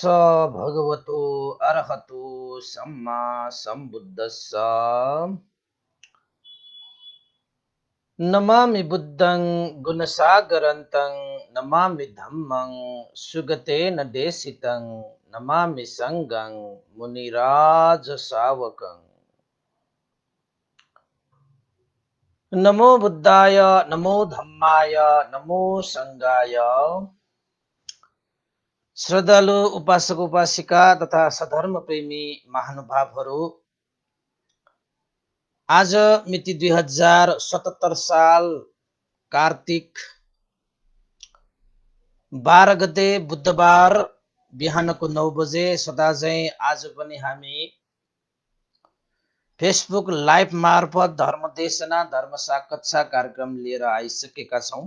भगवतो अरहतो सम्मा सम्बुद्धस्स। नमामि बुद्धं गुणसागरन्तं नमामि धम्मं सुगतेन देशितं नमामि संघं मुनिराज सावकं। नमो बुद्धाय नमो धम्माय नमो संघाय। श्रद्धालु उपासक उपासिका तथा सधर्म प्रेमी महानुभावहरू, आज मिति 2077 साल कार्तिक 12 गते बुधबार बिहानको 9 बजे सदाझै आज पनि हामी फेसबुक लाइभ मार्फत धर्मदेशना धर्म साक्षात्कार कार्यक्रम लिएर आइसकेका छौं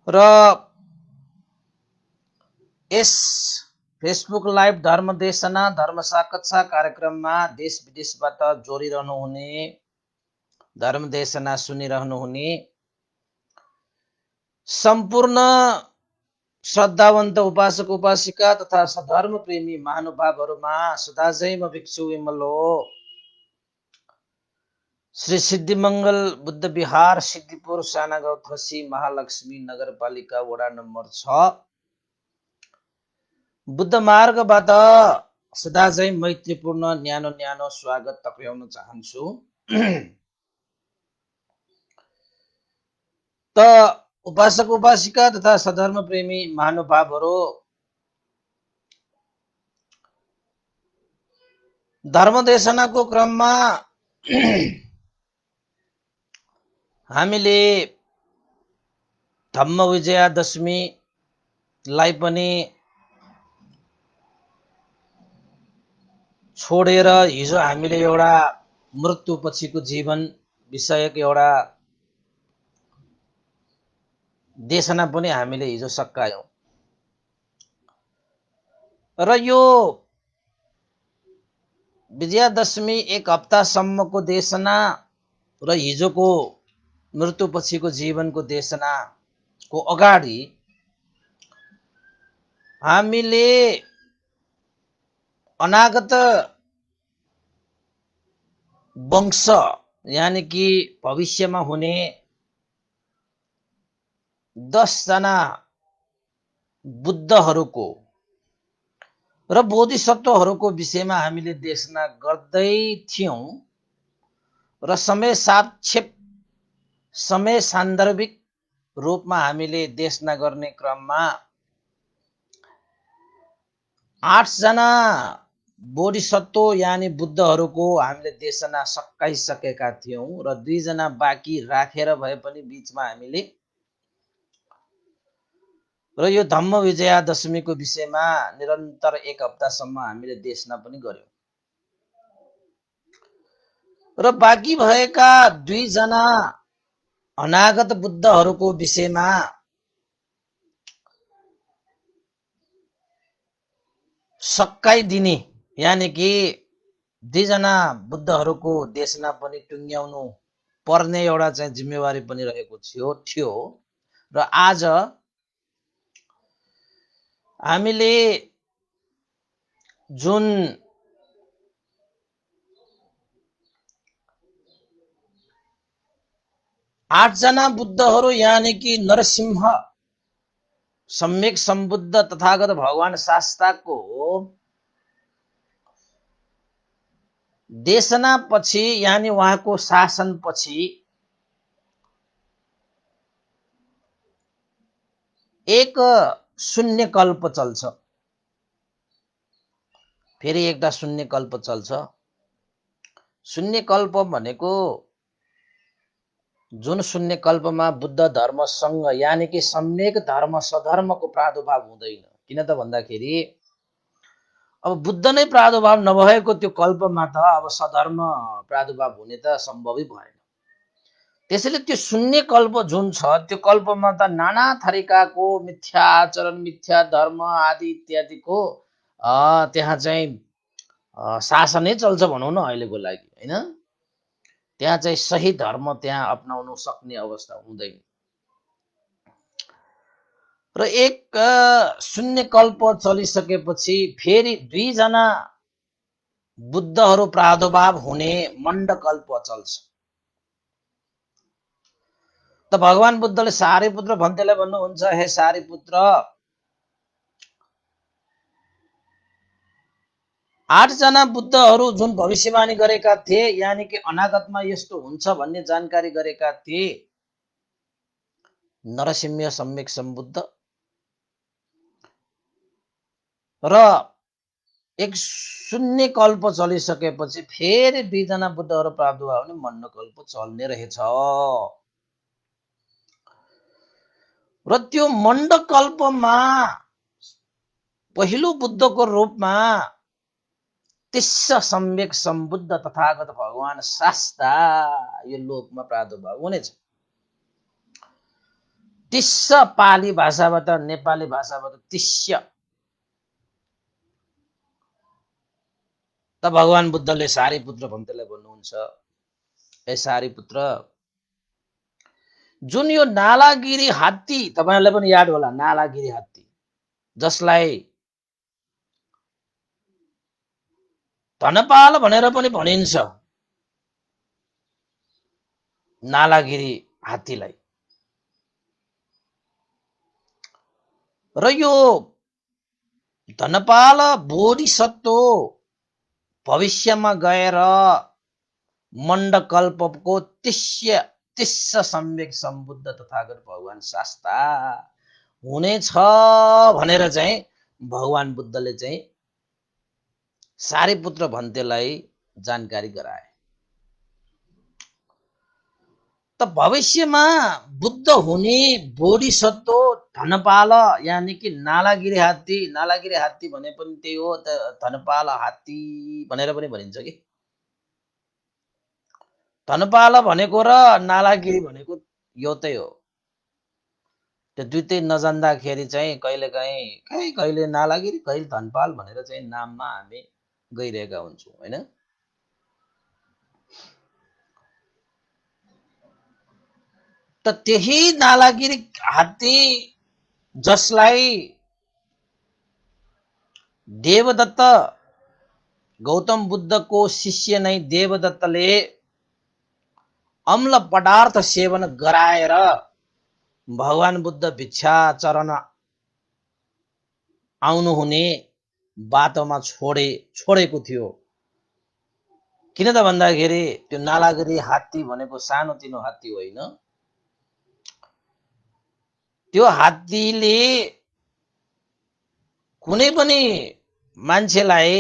र यस फेसबुक लाइभ धर्मदेशना धर्म साक्षात्कार कार्यक्रममा देश विदेशबाट जोडिरहनुहुने धर्मदेशना सुनिरहनुहुने सम्पूर्ण श्रद्धावन्त उपासक उपासिका तथा सधर्म प्रेमी महानुभावहरूमा सदाझै म भिक्षु विमल हो। श्री सिद्धिमंगल बुद्ध विहार सिद्धिपुर साना गाउँ थसी महालक्ष्मी नगरपालिका वडा नम्बर 6 बुद्ध मार्गबाट सदाझै मैत्रीपूर्ण न्यानो न्यानो स्वागत टक्र्याउन चाहन्छु। त उपासक उपासिका तथा सधर्म प्रेमी महानुभावहरू, धर्मदेशनाको क्रममा हामीले धम्म विजयादशमीलाई पनि छोडेर हिजो हामीले एउटा मृत्यु पछिको जीवन विषयक एउटा देशना पनि हामीले हिजो सकायौं र यो विजयादशमी एक हप्तासम्मको देशना र हिजोको मृत्यु पछिको जीवनको देशनाको अगाडि हामीले अनागत वंश यानी कि भविष्यमा हुने 10 जना बुद्धहरूको र बोधिसत्वहरूको विषयमा हामीले देशना गर्दै थियौं र समय सान्दर्भिक रूपमा हामीले देशना गर्ने क्रममा 8 जना बोधिसत्व यानी बुद्धहरूको हामीले देशना सकाइसकेका थियौं र 2 जना बाँकी राखेर भए पनि बीचमा हामीले र यो धम्म विजयादशमीको विषयमा निरन्तर एक हप्तासम्म हामीले देशना पनि गर्यौं र बाँकी भएका 2 जना अनागत बुद्धहरूको विषयमा सकाइदिने यानी कि 2 जना बुद्धहरूको देशना पनि टुङ्ग्याउनु पर्ने एउटा चाहिँ जिम्मेवारी पनि रहेको थियो र आज हामीले जुन 8 जना बुद्धहरू यानी कि नरसिंह सम्यक सम्बुद्ध तथागत भगवान शास्ताको देशना पछि यानी उहाँको शासन पछि एक शून्य कल्प चल्छ, फेरि एउटा शून्य कल्प चल्छ। शून्य कल्प भनेको जुन शून्य कल्पमा बुद्ध धर्मसँग यानी कि सम्यक धर्म सधर्मको प्रादुर्भाव हुँदैन। किन त भन्दाखेरि अब बुद्ध नै प्रादुर्भाव नभएको त्यो कल्पमा त अब सधर्म प्रादुर्भाव हुने त सम्भवै भएन। त्यसैले त्यो शून्य कल्प जुन छ त्यो कल्पमा त नाना थरीकाको मिथ्या आचरण मिथ्या धर्म आदि इत्यादिको त्यहाँ चाहिँ शासनै चल्छ भनौँ न अहिलेको लागि, हैन? त्यहाँ चाहिँ सही धर्म त्यहाँ अपनाउन सक्ने अवस्था हुँदैन र एक शून्य कल्प चलिसकेपछि फेरि दुईजना बुद्धहरू प्रादुर्भाव हुने मण्डकल्प चल्छ। त भगवान बुद्धले सारीपुत्र भन्तेलाई भन्नुहुन्छ, हे सारीपुत्र, 8 जना बुद्धहरू जुन भविष्यवाणी गरेका थिए, यानि कि अनागतमा यस्तो हुन्छ भन्ने जानकारी गरेका थिए, नरसिंह सम्यक सम्बुद्ध र एक शून्य कल्प चलिसकेपछि फेरि 2 जना बुद्धहरू प्रादुर्भाव हुने मण्डकल्प चल्ने रहेछ। र त्यो मण्डकल्पमा पहिलो बुद्धको रूपमा तिस्स सम्यक सम्बुद्ध तथागत भगवान शास्ता यो लोकमा प्रादुर्भाव हुनेछ। तिस्स पाली भाषाबाट, नेपाली भाषाबाट तिस्य। त भगवान बुद्धले सारीपुत्र भन्तेलाई भन्नुहुन्छ, ए सारीपुत्र, जुन यो नालागिरी हात्ती, तपाईहरुलाई पनि याद होला नालागिरी हात्ती, जसलाई धनपाल भनेर पनि भनिन्छ, नालागिरी हात्तीलाई। र यो धनपाल बोधिसत्व भविष्यमा गएर मण्डकल्पको तिस्स सम्यक सम्बुद्ध तथागत भगवान शास्ता हुनेछ भनेर चाहिँ भगवान बुद्धले चाहिँ सारीपुत्र भन्तेलाई जानकारी गराए। त भविष्यमा बुद्ध हुने बोधिसत्व धनपाल यानि कि नालागिरी हात्ती भने पनि त्यही हो, धनपाल हात्ती भनेर पनि भनिन्छ कि। धनपाल भनेको र नालागिरी भनेको एउटै हो। त्यो दुईटै नजान्दाखेरि चाहिँ कहिले नालागिरी कहिले धनपाल भनेर चाहिँ नाममा हामी गइरहेका हुन्छौँ, हैन? त त्यही नालागिरी हात्ती जसलाई देवदत्त गौतम बुद्धको शिष्य नै देवदत्तले अम्ल पदार्थ सेवन गराएर भगवान बुद्ध भिक्षाचरण आउनुहुने बाटोमा छोडेको थियो। किन त भन्दाखेरि त्यो नालागिरी हात्ती भनेको सानोतिनो हात्ती होइन। त्यो हात्तीले कुनै पनि मान्छेलाई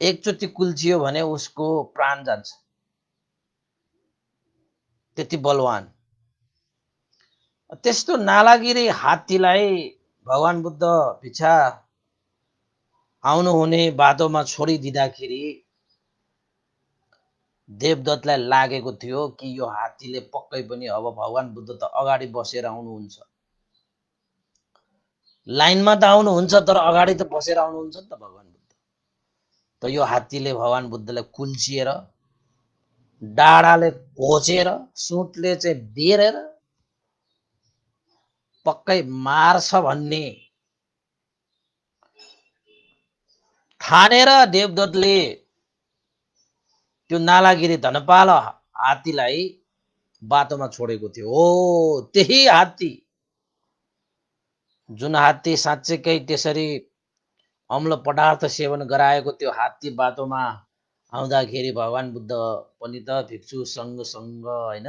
एकचोटि कुल्चियो भने उसको प्राण जान्छ, त्यति बलवान। त्यस्तो नालागिरी हात्तीलाई भगवान बुद्ध भिक्षा आउनुहुने बाटोमा छोडिदिँदाखेरि देवदत्तलाई लागेको थियो कि यो हात्तीले पक्कै पनि अब भगवान बुद्ध त अगाडि बसेर आउनुहुन्छ, लाइनमा त आउनुहुन्छ तर अगाडि त बसेर आउनुहुन्छ नि त भगवान बुद्ध। त यो हात्तीले भगवान बुद्धलाई कुल्चिएर, डाँडाले घोचेर, सुटले चाहिँ बेरेर पक्कै मार्छ भन्ने ठानेर देवदत्तले त्यो नालागिरी धनपाल हात्तीलाई बाटोमा छोडेको थियो। हो त्यही हात्ती, जुन हात्ती साँच्चैकै त्यसरी अम्ल पदार्थ सेवन गराएको त्यो हात्ती बाटोमा आउँदाखेरि भगवान बुद्ध पनि त भिक्षु सँग हैन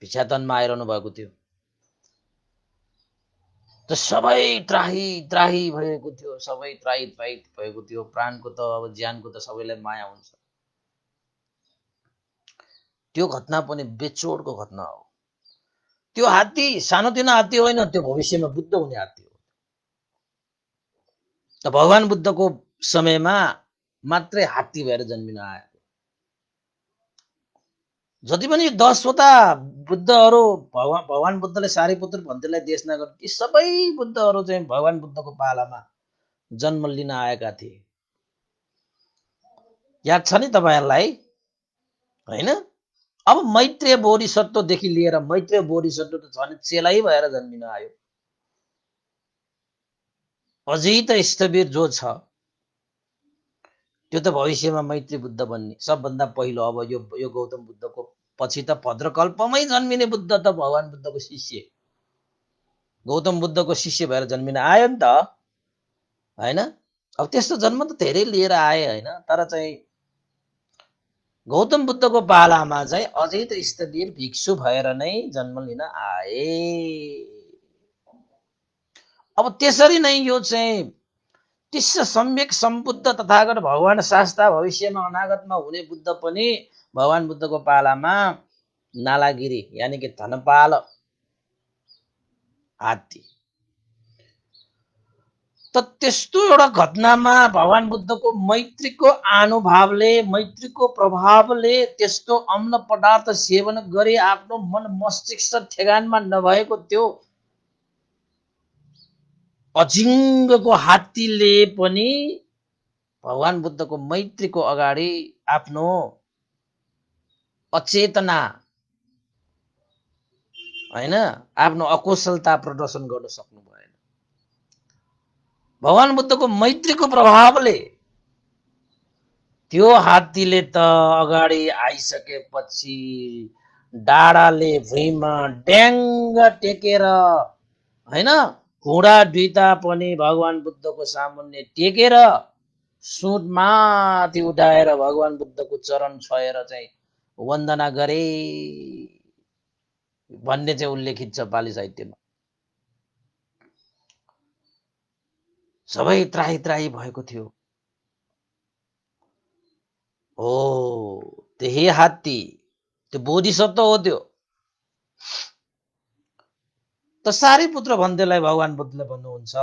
भिक्षाटनमा आइरहनु भएको थियो। त सबै त्राही भएको थियो, सबै त्राही भएको थियो। प्राणको त अब ज्यानको त सबैलाई माया हुन्छ। त्यो घटना पनि बेचोडको घटना हो। त्यो हात्ती सानोतिनो हात्ती होइन, त्यो भविष्यमा बुद्ध हुने हात्ती हो। त भगवान बुद्धको समयमा मात्रै हात्ती भएर जन्मिन आयो। जति पनि 10वटा बुद्धहरू भगवान बुद्धले सारीपुत्र भन्तेलाई देशना गरे, ती सबै बुद्धहरू चाहिँ भगवान बुद्धको पालामा जन्म लिन आएका थिए। याद छ नि तपाईहरुलाई, हैन? अब मैत्रेय बोधिसत्वदेखि लिएर मैत्रेय बोधिसत्व त झन् चेलै भएर जन्मिन आयो। अझै त स्थविर जो छ त्यो त भविष्यमा मैत्री बुद्ध बन्ने सबभन्दा पहिलो। अब यो गौतम बुद्धको पछि त भद्रकल्पमै जन्मिने बुद्ध त भगवान बुद्धको शिष्य, गौतम बुद्धको शिष्य भएर जन्मिन आयो नि त, होइन? अब त्यस्तो जन्म त धेरै लिएर आए, होइन? तर चाहिँ गौतम बुद्धको पालामा चाहिँ अझै त स्थविर भिक्षु भएर नै जन्म लिन आए। अब त्यसरी नै यो चाहिँ तिस्स सम्यक सम्बुद्ध तथागत भगवान शास्ता भविष्यमा अनागतमा हुने बुद्ध पनि भगवान बुद्धको पालामा नालागिरी यानि कि धनपाल हात्ती। त त्यस्तो एउटा घटनामा भगवान बुद्धको मैत्रीको अनुभवले, मैत्रीको प्रभावले त्यस्तो अम्ल पदार्थ सेवन गरी आफ्नो मन मस्तिष्क ठेगानमा नभएको त्यो अजिङ्गको हात्तीले पनि भगवान बुद्धको मैत्रीको अगाडि आफ्नो अचेतना, होइन, आफ्नो अकुशलता प्रदर्शन गर्न सक्नु भएन। भगवान बुद्धको मैत्रीको प्रभावले त्यो हात्तीले त अगाडि आइसकेपछि डाँडाले भुइँमा ड्याङ्ग टेकेर, होइन, घुँडा दुईटा पनि भगवान बुद्धको सामुन्ने टेकेर सुट माथि उठाएर भगवान बुद्धको चरण छोएर चाहिँ वन्दना गरे भन्ने चाहिँ उल्लेखित छ पाली साहित्यमा। सबै त्राही त्राही भएको थियो। हो, त्यही हात्ती, त्यो बोधिसत्व हो त्यो। त सारीपुत्र भन्दैलाई भगवान बुद्धले भन्नुहुन्छ,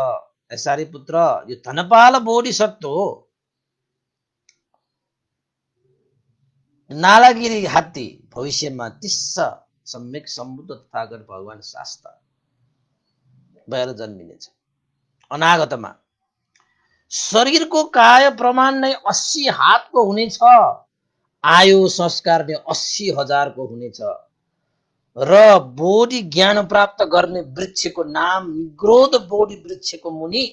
सारीपुत्र यो धनपाल बोधिसत्व हो, नालागिरी हात्ती भविष्यमा तिस्स सम्यक सम्बुद्ध तथागत भगवान शास्ता भएर जन्मिनेछ अनागतमा। शरीरको काय प्रमाण नै 80 हातको हुनेछ, आयु संस्कार नै 80,000 को हुनेछ र बोधि ज्ञान प्राप्त गर्ने वृक्षको नाम निग्रोध बोधि वृक्षको मुनि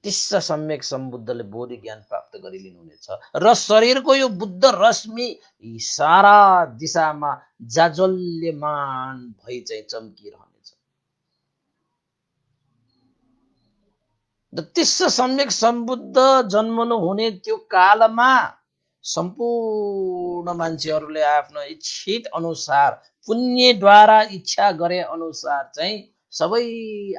तिस्स सम्यक सम्बुद्धले बोधि ज्ञान प्राप्त गरिलिनुहुनेछ र शरीरको यो बुद्ध रश्मि सारा दिशामा जाजल्यमान भई चाहिँ चम्किरहनेछ। तिस्स सम्यक सम्बुद्ध जन्मनु हुने त्यो कालमा सम्पूर्ण मान्छेहरूले आफ्नो इच्छित अनुसार पुण्यद्वारा इच्छा गरे अनुसार चाहिँ सबै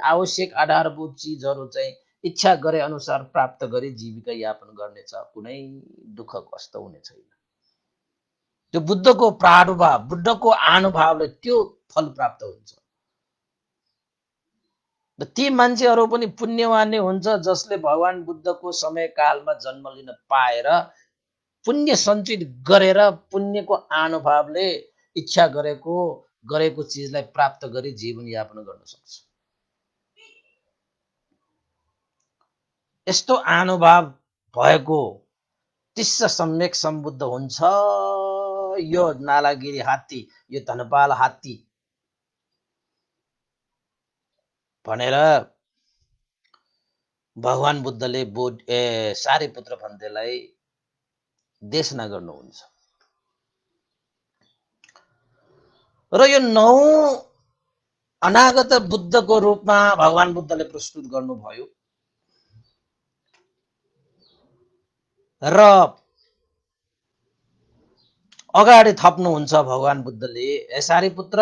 आवश्यक आधारभूत चिजहरू चाहिँ इच्छा गरे अनुसार प्राप्त गरी जीविका यापन गर्नेछ, कुनै दुःख कष्ट हुने छैन। त्यो बुद्धको प्रादुर्भाव, बुद्धको आनुभावले त्यो फल प्राप्त हुन्छ। ती मान्छेहरू पनि पुण्यवान नै हुन्छ जसले भगवान बुद्धको समयकालमा जन्म लिन पाएर पुण्य सञ्चित गरेर पुण्यको आनुभावले इच्छा गरेको चिजलाई प्राप्त गरी जीवन यापन गर्न सक्छ। यस्तो अनुभव भएको तिस्स सम्यक सम्बुद्ध हुन्छ यो नालागिरी हात्ती, यो धनपाल हात्ती भनेर भगवान बुद्धले सारीपुत्र भन्तेलाई देशना गर्नुहुन्छ। र यो 9 अनागत बुद्धको रूपमा भगवान बुद्धले प्रस्तुत गर्नुभयो र अगाडि थप्नुहुन्छ भगवान बुद्धले, सारीपुत्र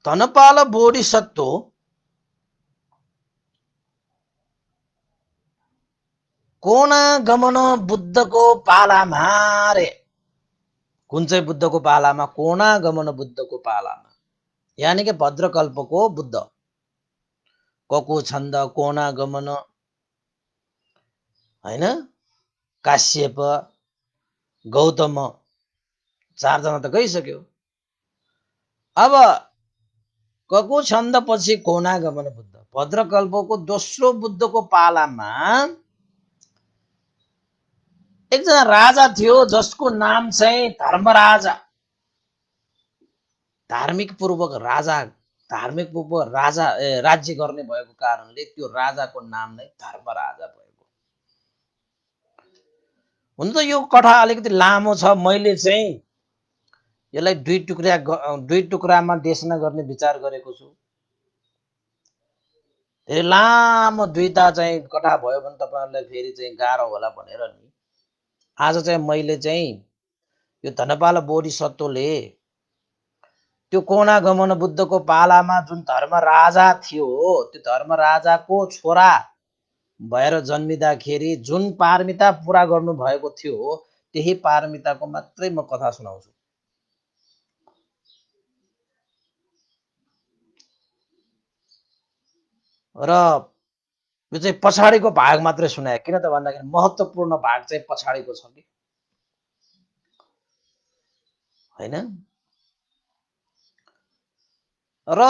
धनपाल बोधिसत्व कोना गमन बुद्धको पालामा रे। कुन चाहिँ बुद्धको पालामा? कोना गमन बुद्धको पालामा, यानि कि भद्रकल्पको बुद्ध। कको छन्द कोना गमन, होइन, काश्यप गौतम 4 जना त गइसक्यो। अब कको छन्द पछि कोना गमन बुद्ध, भद्रकल्पको दोस्रो बुद्धको पालामा एकजना राजा थियो जसको नाम चाहिँ धर्मराजा। धार्मिक पूर्वक राजा, धार्मिक पूर्वक राजा राज्य गर्ने भएको कारणले त्यो राजाको नाम नै धर्मराजा भएको। हुन त यो कथा अलिकति लामो छ, मैले चाहिँ यसलाई दुई टुक्रामा देशना गर्ने विचार गरेको छु। धेरै लामो दुईटा चाहिँ कथा भयो भने तपाईहरुलाई फेरि चाहिँ गाह्रो होला भनेर नि आज चाहिँ मैले चाहिँ यो धनपाल बोधिसत्वले त्यो कोणागमन बुद्धको पालामा जुन धर्मराजा थियो, त्यो धर्मराजाको छोरा भएर जन्मिँदाखेरि जुन पारमिता पूरा गर्नु भएको थियो, त्यही पारमिताको मात्रै म कथा सुनाउँछु। र यो चाहिँ पछाडिको भाग मात्रै सुनाए, किन त भन्दाखेरि महत्त्वपूर्ण भाग चाहिँ पछाडिको छ कि हैन। र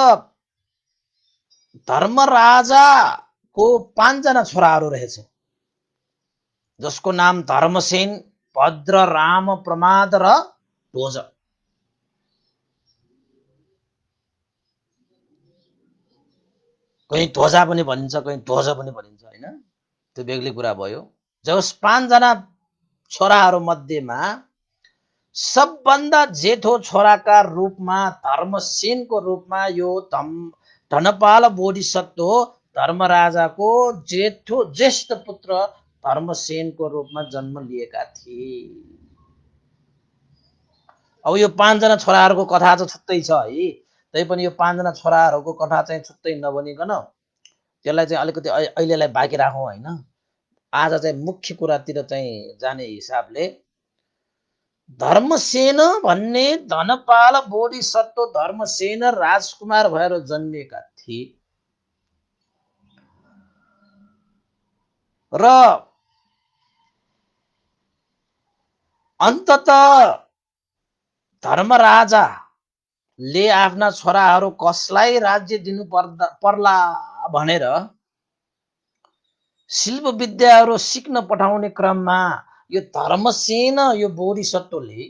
धर्मराजाको 5 जना छोराहरू रहेछ, जसको नाम धर्मसेन, भद्र, राम, प्रमाद र ध्वज। कहीँ ध्वजा पनि भनिन्छ, कहीँ ध्वज पनि भनिन्छ हैन, त्यो बेग्लै कुरा भयो। जस 5 जना छोराहरू मध्येमा सबभन्दा जेठो छोराका रूपमा धर्मसेनको रूपमा यो धनपाल बोधिसत्व धर्मराजाको जेठो ज्येष्ठ पुत्र धर्मसेनको रूपमा जन्म लिएका थिए। अब यो 5 जना छोराहरूको कथा चाहिँ छुट्टै छ है, तैपनि यो 5 जना छोराहरूको कथा चाहिँ छुट्टै नबनिकन त्यसलाई चाहिँ अलिकति अहिलेलाई बाँकी राखौँ हैन। आज चाहिँ मुख्य कुरातिर चाहिँ जाने हिसाबले धर्मसेन भन्ने धनपाल बोधिसत्व धर्मसेन राजकुमार भएर जन्मिएका थिए र अन्ततः धर्मराजाले आफ्ना छोराहरू कसलाई राज्य दिनु पर्ला भनेर शिल्प विद्याहरू सिक्न पठाउने क्रममा यो धर्मसेन यो बोधिसत्वले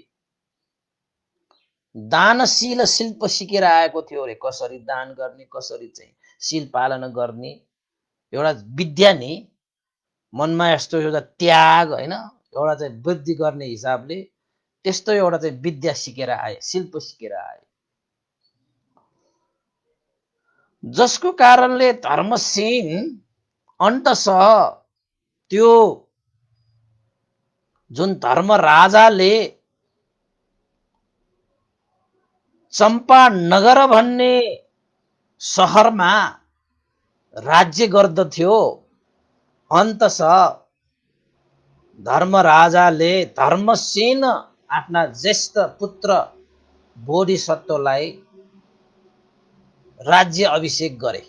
दानशील शिल्प सिकेर आएको थियो रे। कसरी दान गर्ने, कसरी चाहिँ शील पालन गर्ने, एउटा विद्या नि मनमा यस्तो एउटा त्याग हैन, एउटा चाहिँ वृद्धि गर्ने हिसाबले त्यस्तो एउटा चाहिँ विद्या सिकेर आए, शिल्प सिकेर आए, जसको कारणले धर्मसेन अन्ततः त्यो जुन धर्मराजाले चम्पा नगर भन्ने शहरमा राज्य गर्दथ्यो, अन्ततः धर्मराजाले धर्मसेन आफ्ना ज्येष्ठ पुत्र बोधिसत्वलाई राज्य अभिषेक गरे।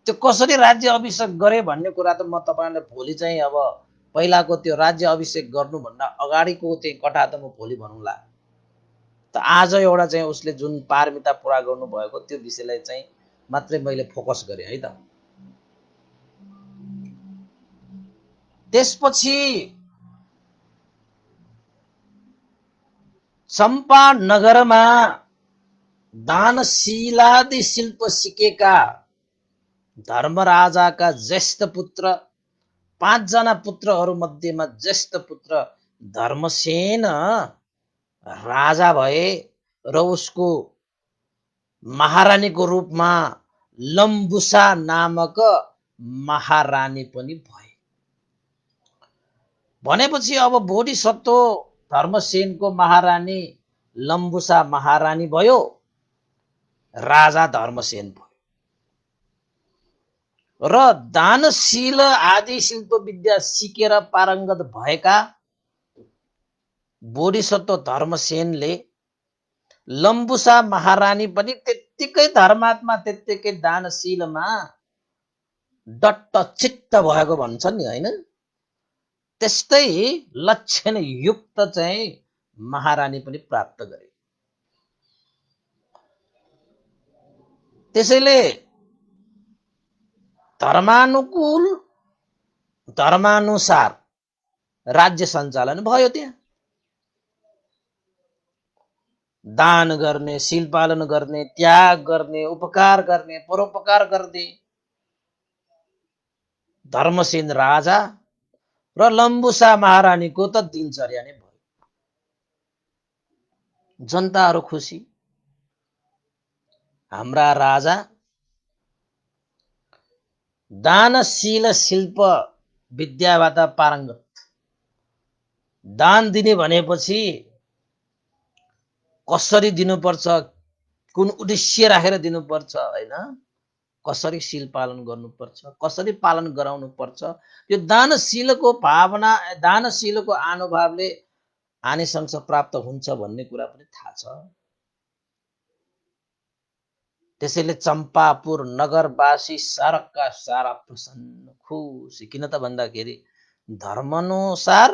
त्यो कसरी राज्य अभिषेक गरे भन्ने कुरा त म तपाईहरुलाई भोलि चाहिँ अब पहिलाको त्यो राज्य अभिषेक गर्नुभन्दा अगाडिको चाहिँ कथा त म भोलि भनौँला। त आज एउटा चाहिँ उसले जुन पारमिता पूरा गर्नु भएको त्यो विषयलाई चाहिँ मात्रै मैले फोकस गरे है त। त्यसपछि चम्पा नगरमा दानशीलादि शिल्प सिकेका धर्मराजाका ज्येष्ठ पुत्र 5 जना पुत्रहरू मध्येमा ज्येष्ठ पुत्र धर्मसेन राजा भए र उसको महारानीको रूपमा लम्बुसा नामक महारानी पनि भए। भनेपछि अब बोधिसत्व धर्मसेनको महारानी लम्बुसा महारानी भयो, राजा धर्मसेन भयो। र दानशील आदि शिल्प विद्या सिकेर पारङ्गत भएका बोधिसत्व धर्मसेनले लम्बुसा महारानी पनि त्यत्तिकै धर्मात्मा, त्यत्तिकै दानशीलमा डट्ट चित्त भएको भन्छ नि हैन, त्यस्तै लक्षण युक्त चाहिँ महारानी पनि प्राप्त गरे। त्यसैले धर्मानुकूल धर्मानुसार राज्य सञ्चालन भयो। त्यहाँ दान गर्ने, शील पालन गर्ने, त्याग गर्ने, उपकार गर्ने, परोपकार गर्ने धर्मसेन राजा र लम्बुसा महारानीको त दिनचर्या नै भयो। जनताहरू खुसी, हाम्रा राजा दानशील शिल्प विद्याबाट पारङ्गत। दान दिने भनेपछि कसरी दिनुपर्छ, कुन उद्देश्य राखेर दिनुपर्छ, हैन, कसरी शील पालन गर्नुपर्छ, कसरी पालन गराउनुपर्छ, यो दानशीलको भावना, दानशीलको आनुभावले आनिसंस प्राप्त हुन्छ भन्ने कुरा पनि थाहा छ। त्यसैले चम्पापुर नगरवासी सारका सारा प्रसन्न खुसी। किन त भन्दाखेरि धर्मानुसार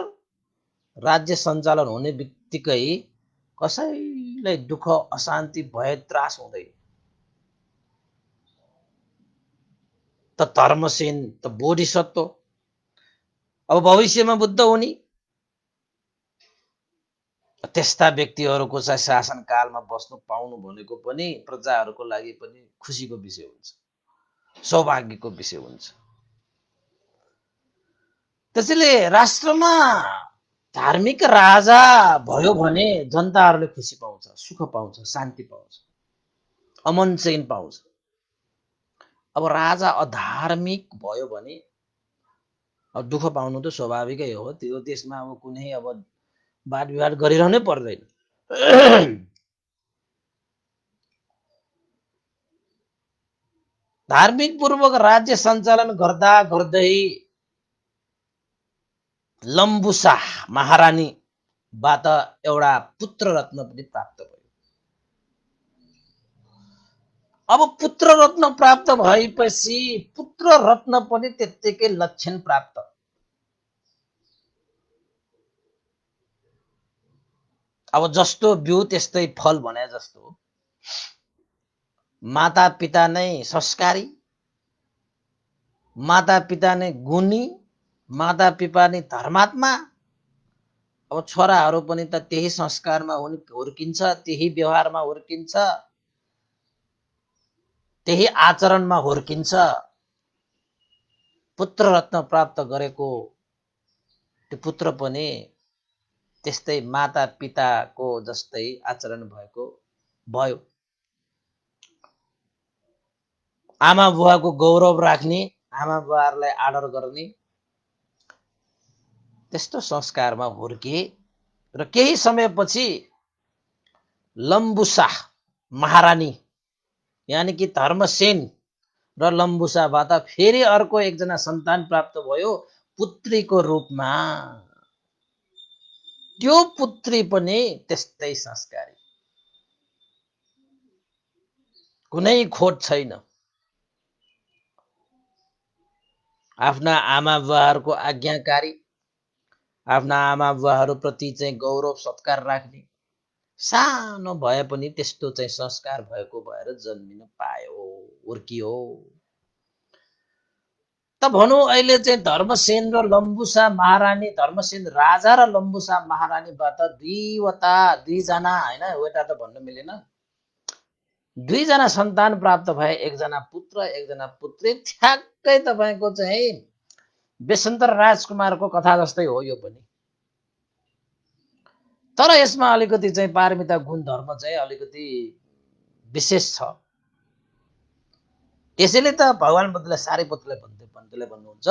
राज्य सञ्चालन हुने बित्तिकै कसैलाई दुःख अशान्ति भय त्रास हुँदैन। त धर्मसेन त बोधिसत्व, अब भविष्यमा बुद्ध हुने, त्यस्ता व्यक्तिहरूको चाहिँ शासनकालमा बस्नु पाउनु भनेको पनि प्रजाहरूको लागि पनि खुसीको विषय हुन्छ, सौभाग्यको विषय हुन्छ। त्यसैले राष्ट्रमा धार्मिक राजा भयो भने जनताहरूले खुसी पाउँछ, सुख पाउँछ, शान्ति पाउँछ, अमन चैन पाउँछ। अब राजा अधार्मिक भयो भने अब दुःख पाउनु त स्वाभाविकै हो। त्यो देशमा अब कुनै अब वाद विवाद गरिरहनै पर्दैन। धार्मिक पूर्वक राज्य सञ्चालन गर्दा गर्दै लम्बुसा महारानीबाट एउटा पुत्र रत्न पनि प्राप्त भयो। अब पुत्र रत्न प्राप्त भएपछि पुत्र रत्न पनि त्यत्तिकै लक्षण प्राप्त। अब जस्तो बिउ त्यस्तै फल भने जस्तो माता पिता नै संस्कारी, माता पिता नै गुणी, माता पिता नै धर्मात्मा, अब छोराहरू पनि त त्यही संस्कारमा हुर्किन्छ, त्यही व्यवहारमा हुर्किन्छ, त्यही आचरणमा हुर्किन्छ। पुत्र रत्न प्राप्त गरेको त्यो पुत्र पनि त्यस्तै माता पिताको जस्तै आचरण भएको भयो। आमा बुवाको गौरव राख्ने, आमा बुवाहरूलाई आदर गर्ने त्यस्तो संस्कारमा हुर्के र केही समयपछि लम्बुसा महारानी यानि कि धर्मसेन र लम्बुसाबाट फेरि अर्को एकजना सन्तान प्राप्त भयो पुत्रीको रूपमा। त्यो पुत्री पनि त्यस्तै संस्कारी, कुनै खोट छैन। आफ्ना आमा बुवाहरूको आज्ञाकारी, आफ्ना आमा बुवाहरूप्रति चाहिँ गौरव सत्कार राख्ने, सानो भए पनि त्यस्तो चाहिँ संस्कार भएको भएर जन्मिन पायो, हुर्कियो। त भनौँ अहिले चाहिँ धर्मसेन र लम्बुसा महारानी, धर्मसेन राजा र लम्बुसा महारानीबाट दुईजना हैन, एउटा त भन्न मिलेन, दुईजना सन्तान प्राप्त भए, एकजना पुत्र एकजना पुत्री। ठ्याक्कै तपाईँको चाहिँ बेसन्तर राजकुमारको कथा जस्तै हो यो पनि। तर यसमा अलिकति चाहिँ पारमिता गुण धर्म चाहिँ अलिकति विशेष छ। त्यसैले त भगवान बुद्धले सारीपुत्रले भन्नुहुन्छ,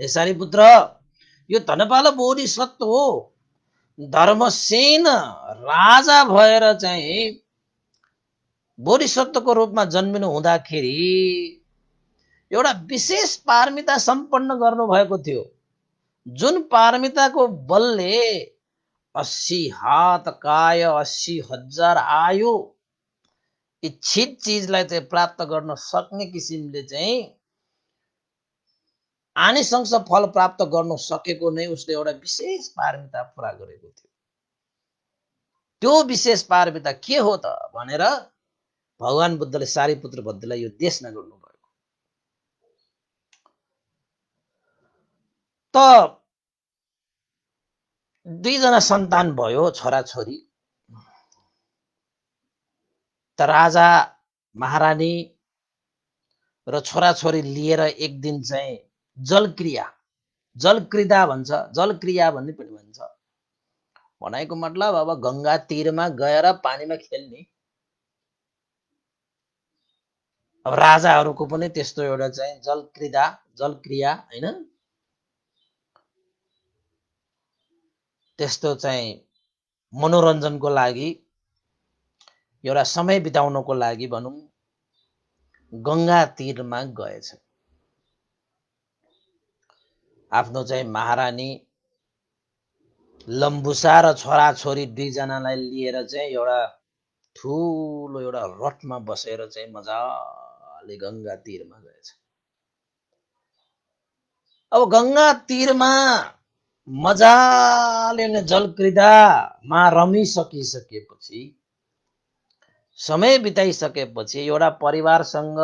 हे सारीपुत्र, यो धनपाल बोधिसत्व हो, धर्मसेन राजा भएर चाहिँ बोधिसत्वको रूपमा जन्मिनु हुँदाखेरि एउटा विशेष पारमिता सम्पन्न गर्नुभएको थियो, जुन पारमिताको बलले 80 हात काय 80,000 आयु इच्छित चिजलाई चाहिँ प्राप्त गर्न सक्ने किसिमले चाहिँ आनिसंस फल प्राप्त गर्न सकेको नै उसले एउटा विशेष पारमिता पुरा गरेको थियो। त्यो विशेष पारमिता के हो त भनेर भगवान बुद्धले सारीपुत्र बुद्धलाई यो देशना गर्नुभयो। त दुईजना सन्तान भयो, छोराछोरी। त राजा महारानी र छोराछोरी लिएर एक दिन चाहिँ जलक्रिया, जलक्रीडा भन्छ, जलक्रिया भन्ने पनि भन्छ। भनाइको मतलब अब गंगा तीरमा गएर पानीमा खेल्ने। अब राजाहरूको पनि त्यस्तो एउटा चाहिँ जलक्रीडा, जलक्रिया हैन, त्यस्तो चाहिँ मनोरञ्जनको लागि, एउटा समय बिताउनको लागि भनौँ गंगा तीरमा गएछ। आफ्नो चाहिँ महारानी लम्बुसा र छोराछोरी दुईजनालाई लिएर चाहिँ एउटा ठुलो एउटा रथमा बसेर चाहिँ मजाले गंगा तीरमा गएछ। अब गंगा तीरमा मजाले नै जलक्रीडामा रमिसकिसकेपछि, समय बिताइसकेपछि एउटा परिवारसँग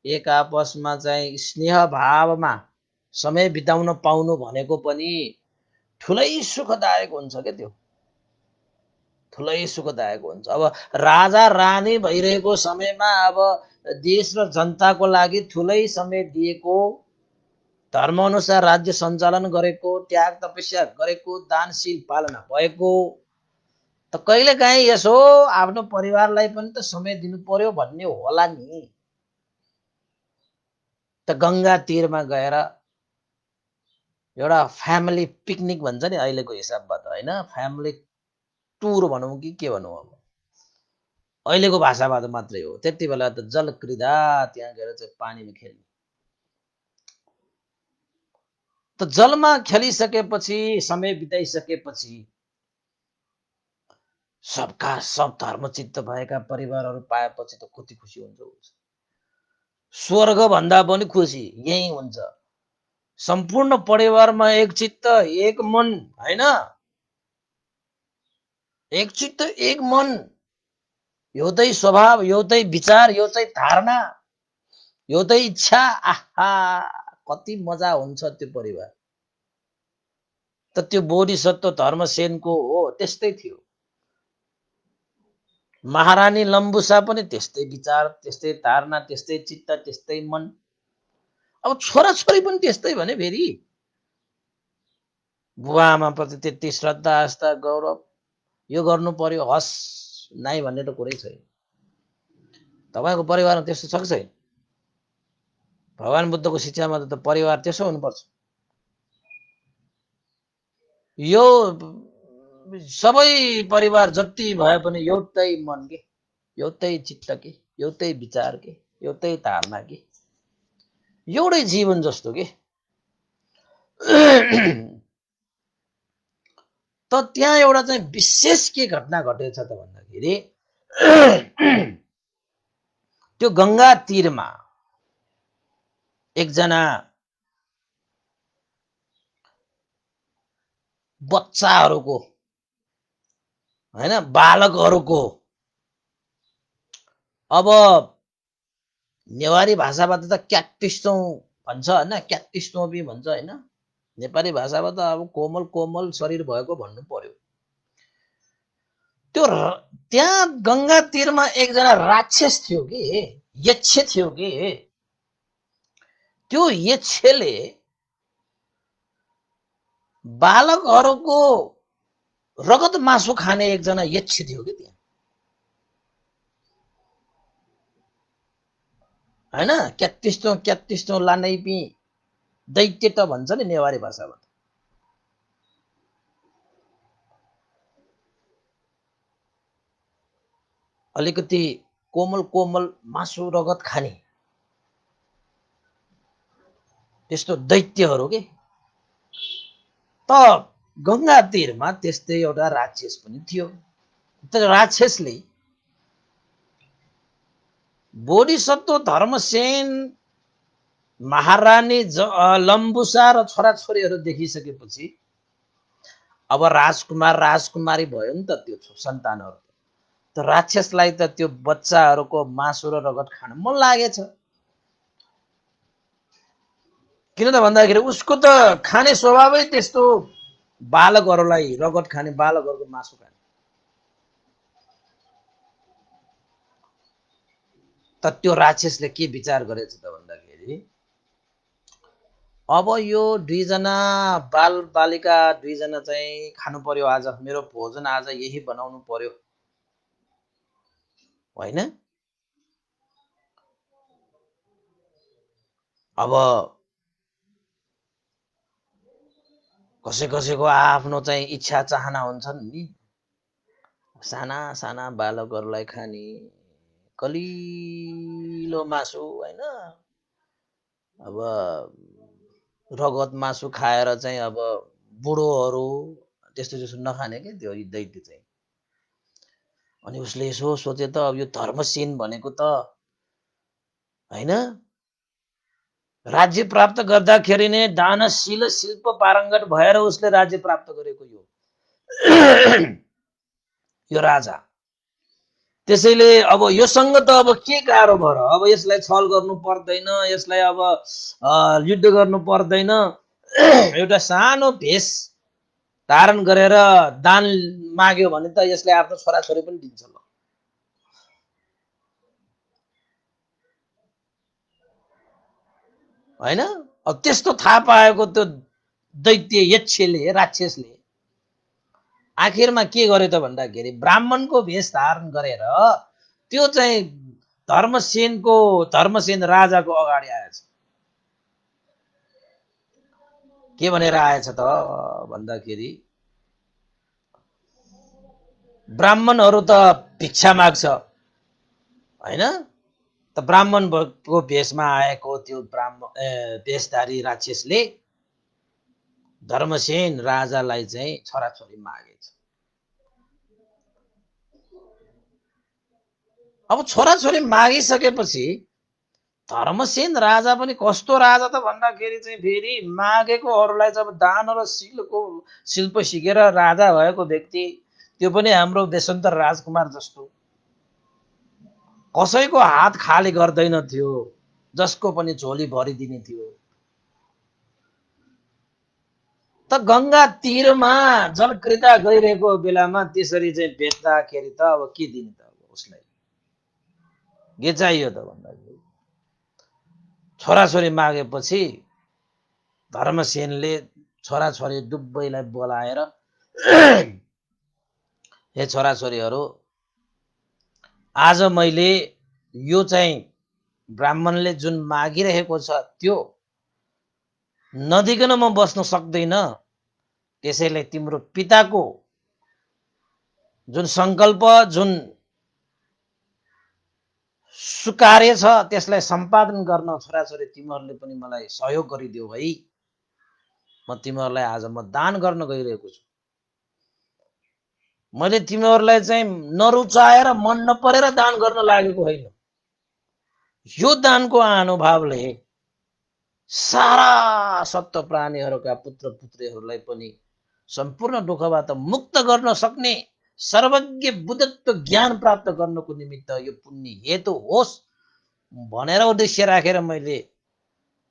एक आपसमा चाहिँ स्नेह भावमा समय बिताउन पाउनु भनेको पनि ठुलै सुखदायक हुन्छ के त्यो, ठुलै सुखदायक हुन्छ। अब राजा रानी भइरहेको समयमा अब देश र जनताको लागि ठुलै समय दिएको, धर्मअनुसार राज्य सञ्चालन गरेको, त्याग तपस्या गरेको, दानशील पालना भएको, त कहिलेकाहीँ यसो आफ्नो परिवारलाई पनि त समय दिनु पर्यो भन्ने होला नि। त गंगा तीरमा गएर एउटा फ्यामिली पिकनिक भन्छ नि अहिलेको हिसाबबाट हैन, फ्यामिली टुर भनौँ कि के भनौँ, अब अहिलेको भाषाबाट मात्रै हो। त्यति बेला त जलक्रीडा, त्यहाँ गएर चाहिँ पानीमा खेल्ने। त जलमा खेलिसकेपछि, समय बिताइसकेपछि सबका सब धर्मचित्त भएका परिवारहरू पाएपछि त कति खुसी हुन्छ। स्वर्ग भन्दा पनि खुसी यही हुन्छ। सम्पूर्ण परिवारमा एक चित्त एक मन हैन, एक चित्त एक मन, एउटै स्वभाव, एउटै विचार, एउटै धारणा, एउटै इच्छा। आहा, कति मजा हुन्छ त्यो परिवार। त त्यो बोधिसत्व धर्मसेनको हो, त्यस्तै थियो। महारानी लम्बुसा पनि त्यस्तै विचार, त्यस्तै धारणा, त्यस्तै चित्त, त्यस्तै मन। अब छोराछोरी पनि त्यस्तै भने फेरि बुवा आमाप्रति त्यति श्रद्धा आस्था गौरव, यो गर्नु पर्यो, हस् नाइ भन्ने त कुरै छैन। तपाईँको परिवारमा त्यस्तो छ कि छैन? भगवान बुद्धको शिक्षामा त परिवार त्यसो हुनुपर्छ। यो सबै परिवार जति भए पनि एउटै मन के, एउटै चित्त के, एउटै विचार के, एउटै धारणा के, एउटै जीवन जस्तो के। त त्यहाँ एउटा चाहिँ विशेष के घटना घटेछ त भन्दाखेरि त्यो गंगा तीरमा एकजना बच्चाहरूको हैन, बालकहरूको, अब नेवारी भाषाबाट त क्याटिस्टौँ भन्छ हैन, क्याटिस्टौँ भन्छ हैन, नेपाली भाषामा त अब कोमल कोमल शरीर भएको भन्नु पर्यो। त्यो त्यहाँ गंगा तीरमा एकजना राक्षस थियो कि, यक्ष थियो कि। त्यो यक्षले बालकहरूको रगत मासु खाने एकजना यक्ष थियो कि त्यहाँ हैन। क्याटिस्टौँ क्याटिस्टौँ लानै पि दैत्य त भन्छ नि नेवारी भाषामा। अलिकति कोमल कोमल मासु रगत खाने त्यस्तो दैत्यहरू के। त गंगा तीरमा त्यस्तै एउटा राक्षस पनि थियो। त राक्षसले बोधिसत्व धर्मसेन, महारानी लम्बुसा र छोराछोरीहरू देखिसकेपछि अब राजकुमार राजकुमारी भयो नि त त्यो सन्तानहरू। त राक्षसलाई त त्यो बच्चाहरूको मासु र रगत खान मन लागेछ। किन त भन्दाखेरि उसको त खाने स्वभावै त्यस्तो, बालकहरूलाई रगत खाने, बालकहरूको मासु खाने। त त्यो राक्षसले के विचार गरेछ त भन्दाखेरि अब यो दुईजना बाल बालिका दुईजना चाहिँ खानु पर्यो, आज मेरो भोजन आज यही बनाउनु पर्यो होइन। अब कसै कसैको आफ्नो चाहिँ इच्छा चाहना हुन्छन् नि, साना साना बालकहरूलाई खाने कलिलो मासु होइन। अब रगत मासु खाएर चाहिँ अब बुढोहरू त्यस्तो त्यस्तो नखाने क्या त्यो दैत्य चाहिँ। अनि उसले यसो सोचे त अब यो धर्मसेन भनेको त होइन राज्य प्राप्त गर्दाखेरि नै दानशील शिल्प पारङ्गत भएर उसले राज्य प्राप्त गरेको यो राजा। त्यसैले अब योसँग त अब के गाह्रो भएर, अब यसलाई छल गर्नु पर्दैन, यसलाई अब युद्ध गर्नु पर्दैन, एउटा सानो भेष धारण गरेर दान माग्यो भने त यसले आफ्नो छोराछोरी पनि दिन्छ ल होइन। अब त्यस्तो थाहा पाएको त्यो दैत्य यक्षले, राक्षसले आखिरमा के गर्यो त भन्दाखेरि ब्राह्मणको भेष धारण गरेर त्यो चाहिँ धर्मसेन राजाको अगाडि आएछ। के भनेर आएछ त भन्दाखेरि ब्राह्मणहरू त भिक्षा माग्छ होइन, त ब्राह्मणको भेषमा आएको त्यो भेषधारी राक्षसले धर्मसेन राजालाई चाहिँ छोराछोरी मागेछ। अब छोराछोरी मागिसकेपछि धर्मसेन राजा पनि कस्तो राजा त भन्दाखेरि चाहिँ फेरि मागेकोहरूलाई जब दान र शिल्प सिकेर राजा भएको व्यक्ति, त्यो पनि हाम्रो देशन्तर राजकुमार जस्तो कसैको हात खाली गर्दैन थियो, जसको पनि झोली भरिदिने थियो। त गंगा तीरमा जलक्रीडा गरिरहेको बेलामा त्यसरी चाहिँ बेच्दाखेरि त अब के दिने त उसलाई, के चाहियो त भन्दाखेरि छोराछोरी मागेपछि धर्मसेनले छोराछोरी दुवैलाई बोलाएर हे छोराछोरीहरू, आज मैले यो चाहिँ ब्राह्मणले जुन मागिरहेको छ त्यो नदिकन म बस्न सक्दैन, त्यसैले तिम्रो पिताको जुन संकल्प, जुन सुकार्य छ त्यसलाई सम्पादन गर्न छोराछोरी तिमीहरूले पनि मलाई सहयोग गरिदियो भाइ। म तिमीहरूलाई आज म दान गर्न गइरहेको छु। मैले तिमीहरूलाई चाहिँ नरुचाएर मन नपरेर दान गर्न लागेको होइन। यो दानको अनुभवले सारा सप्त प्राणीहरूका पुत्र पुत्रीहरूलाई पनि सम्पूर्ण दुःखबाट मुक्त गर्न सक्ने सर्वज्ञ बुद्धत्व ज्ञान प्राप्त गर्नको निमित्त यो पुण्य हेतु होस् भनेर उद्देश्य राखेर मैले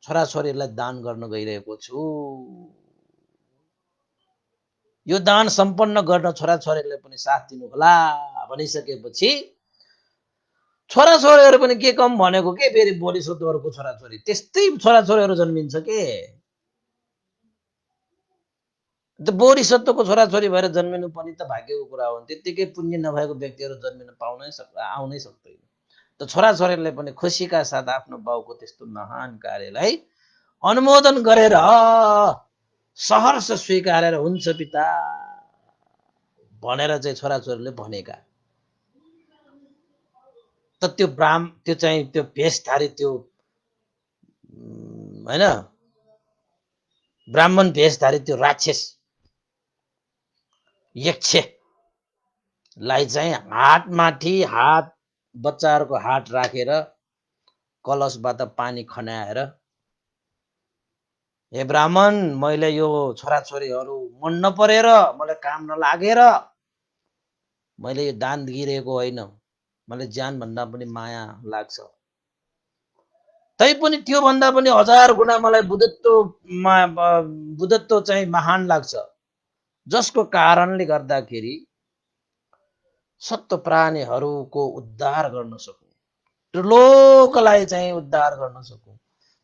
छोराछोरीलाई दान गर्न गइरहेको छु। यो दान सम्पन्न गर्न छोराछोरीले पनि साथ दिनु होला भनिसकेपछि छोराछोरीहरू पनि के कम भनेको के, फेरि बोधिसत्वहरूको छोराछोरी त्यस्तै छोराछोरीहरू जन्मिन्छ के। बोधिसत्वको छोराछोरी भएर जन्मिनु पनि त भाग्यको कुरा हो। त्यत्तिकै पुण्य नभएको व्यक्तिहरू जन्मिन आउनै सक्दैन। त छोराछोरीले पनि खुसीका साथ आफ्नो बाउको त्यस्तो महान कार्यलाई अनुमोदन गरेर सहर्ष स्वीकारेर हुन्छ पिता भनेर चाहिँ छोराछोरीले भनेका। त त्यो चाहिँ त्यो भेषधारी त्यो होइन ब्राह्मण भेषधारी त्यो राक्षस यक्षलाई चाहिँ हातमाथि हात, बच्चाहरूको हात राखेर कलशबाट पानी खनाएर, हे ब्राह्मण, मैले यो छोराछोरीहरू मन नपरेर, मलाई काम नलागेर मैले यो दान दिइरहेको होइन, मलाई ज्यान भन्दा पनि माया लाग्छ। तैपनि त्योभन्दा पनि 1000 गुणा मलाई बुद्धत्व चाहिँ महान लाग्छ, जसको कारणले गर्दाखेरि सत्व प्राणीहरूको उद्धार गर्न सकौँ, त्रिलोकलाई चाहिँ उद्धार गर्न सकौँ।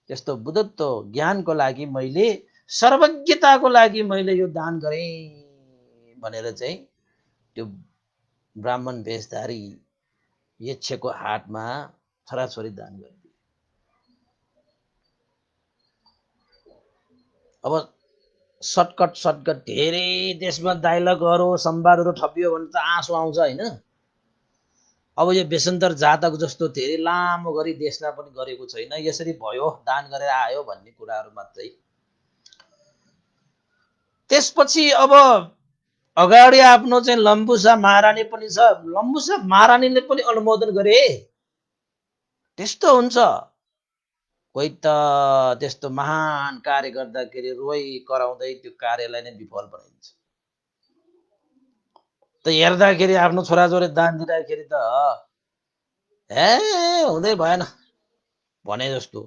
त्यस्तो बुद्धत्व ज्ञानको लागि मैले, सर्वज्ञताको लागि मैले यो दान गरेँ भनेर चाहिँ त्यो ब्राह्मण भेषधारी यक्षको हातमा छोराछोरी दान गरिदिए। अब सर्टकट धेरै देशमा डायलगहरू संवादहरू थपियो भने त आँसु आउँछ होइन। अब यो बेसन्तर जातक जस्तो धेरै लामो गरी देशमा पनि गरेको छैन, यसरी भयो दान गरेर आयो भन्ने कुराहरू मात्रै। त्यसपछि अब अगाडि आफ्नो चाहिँ लम्बुसा महारानी पनि छ, लम्बुसा महारानीले पनि अनुमोदन गरे। त्यस्तो हुन्छ, कोही त त्यस्तो महान कार्य गर्दाखेरि रोइ कराउँदै त्यो कार्यलाई नै विफल बनाइन्छ। त हेर्दाखेरि आफ्नो छोराछोरी दान दिँदाखेरि त हुँदै भएन भने जस्तो।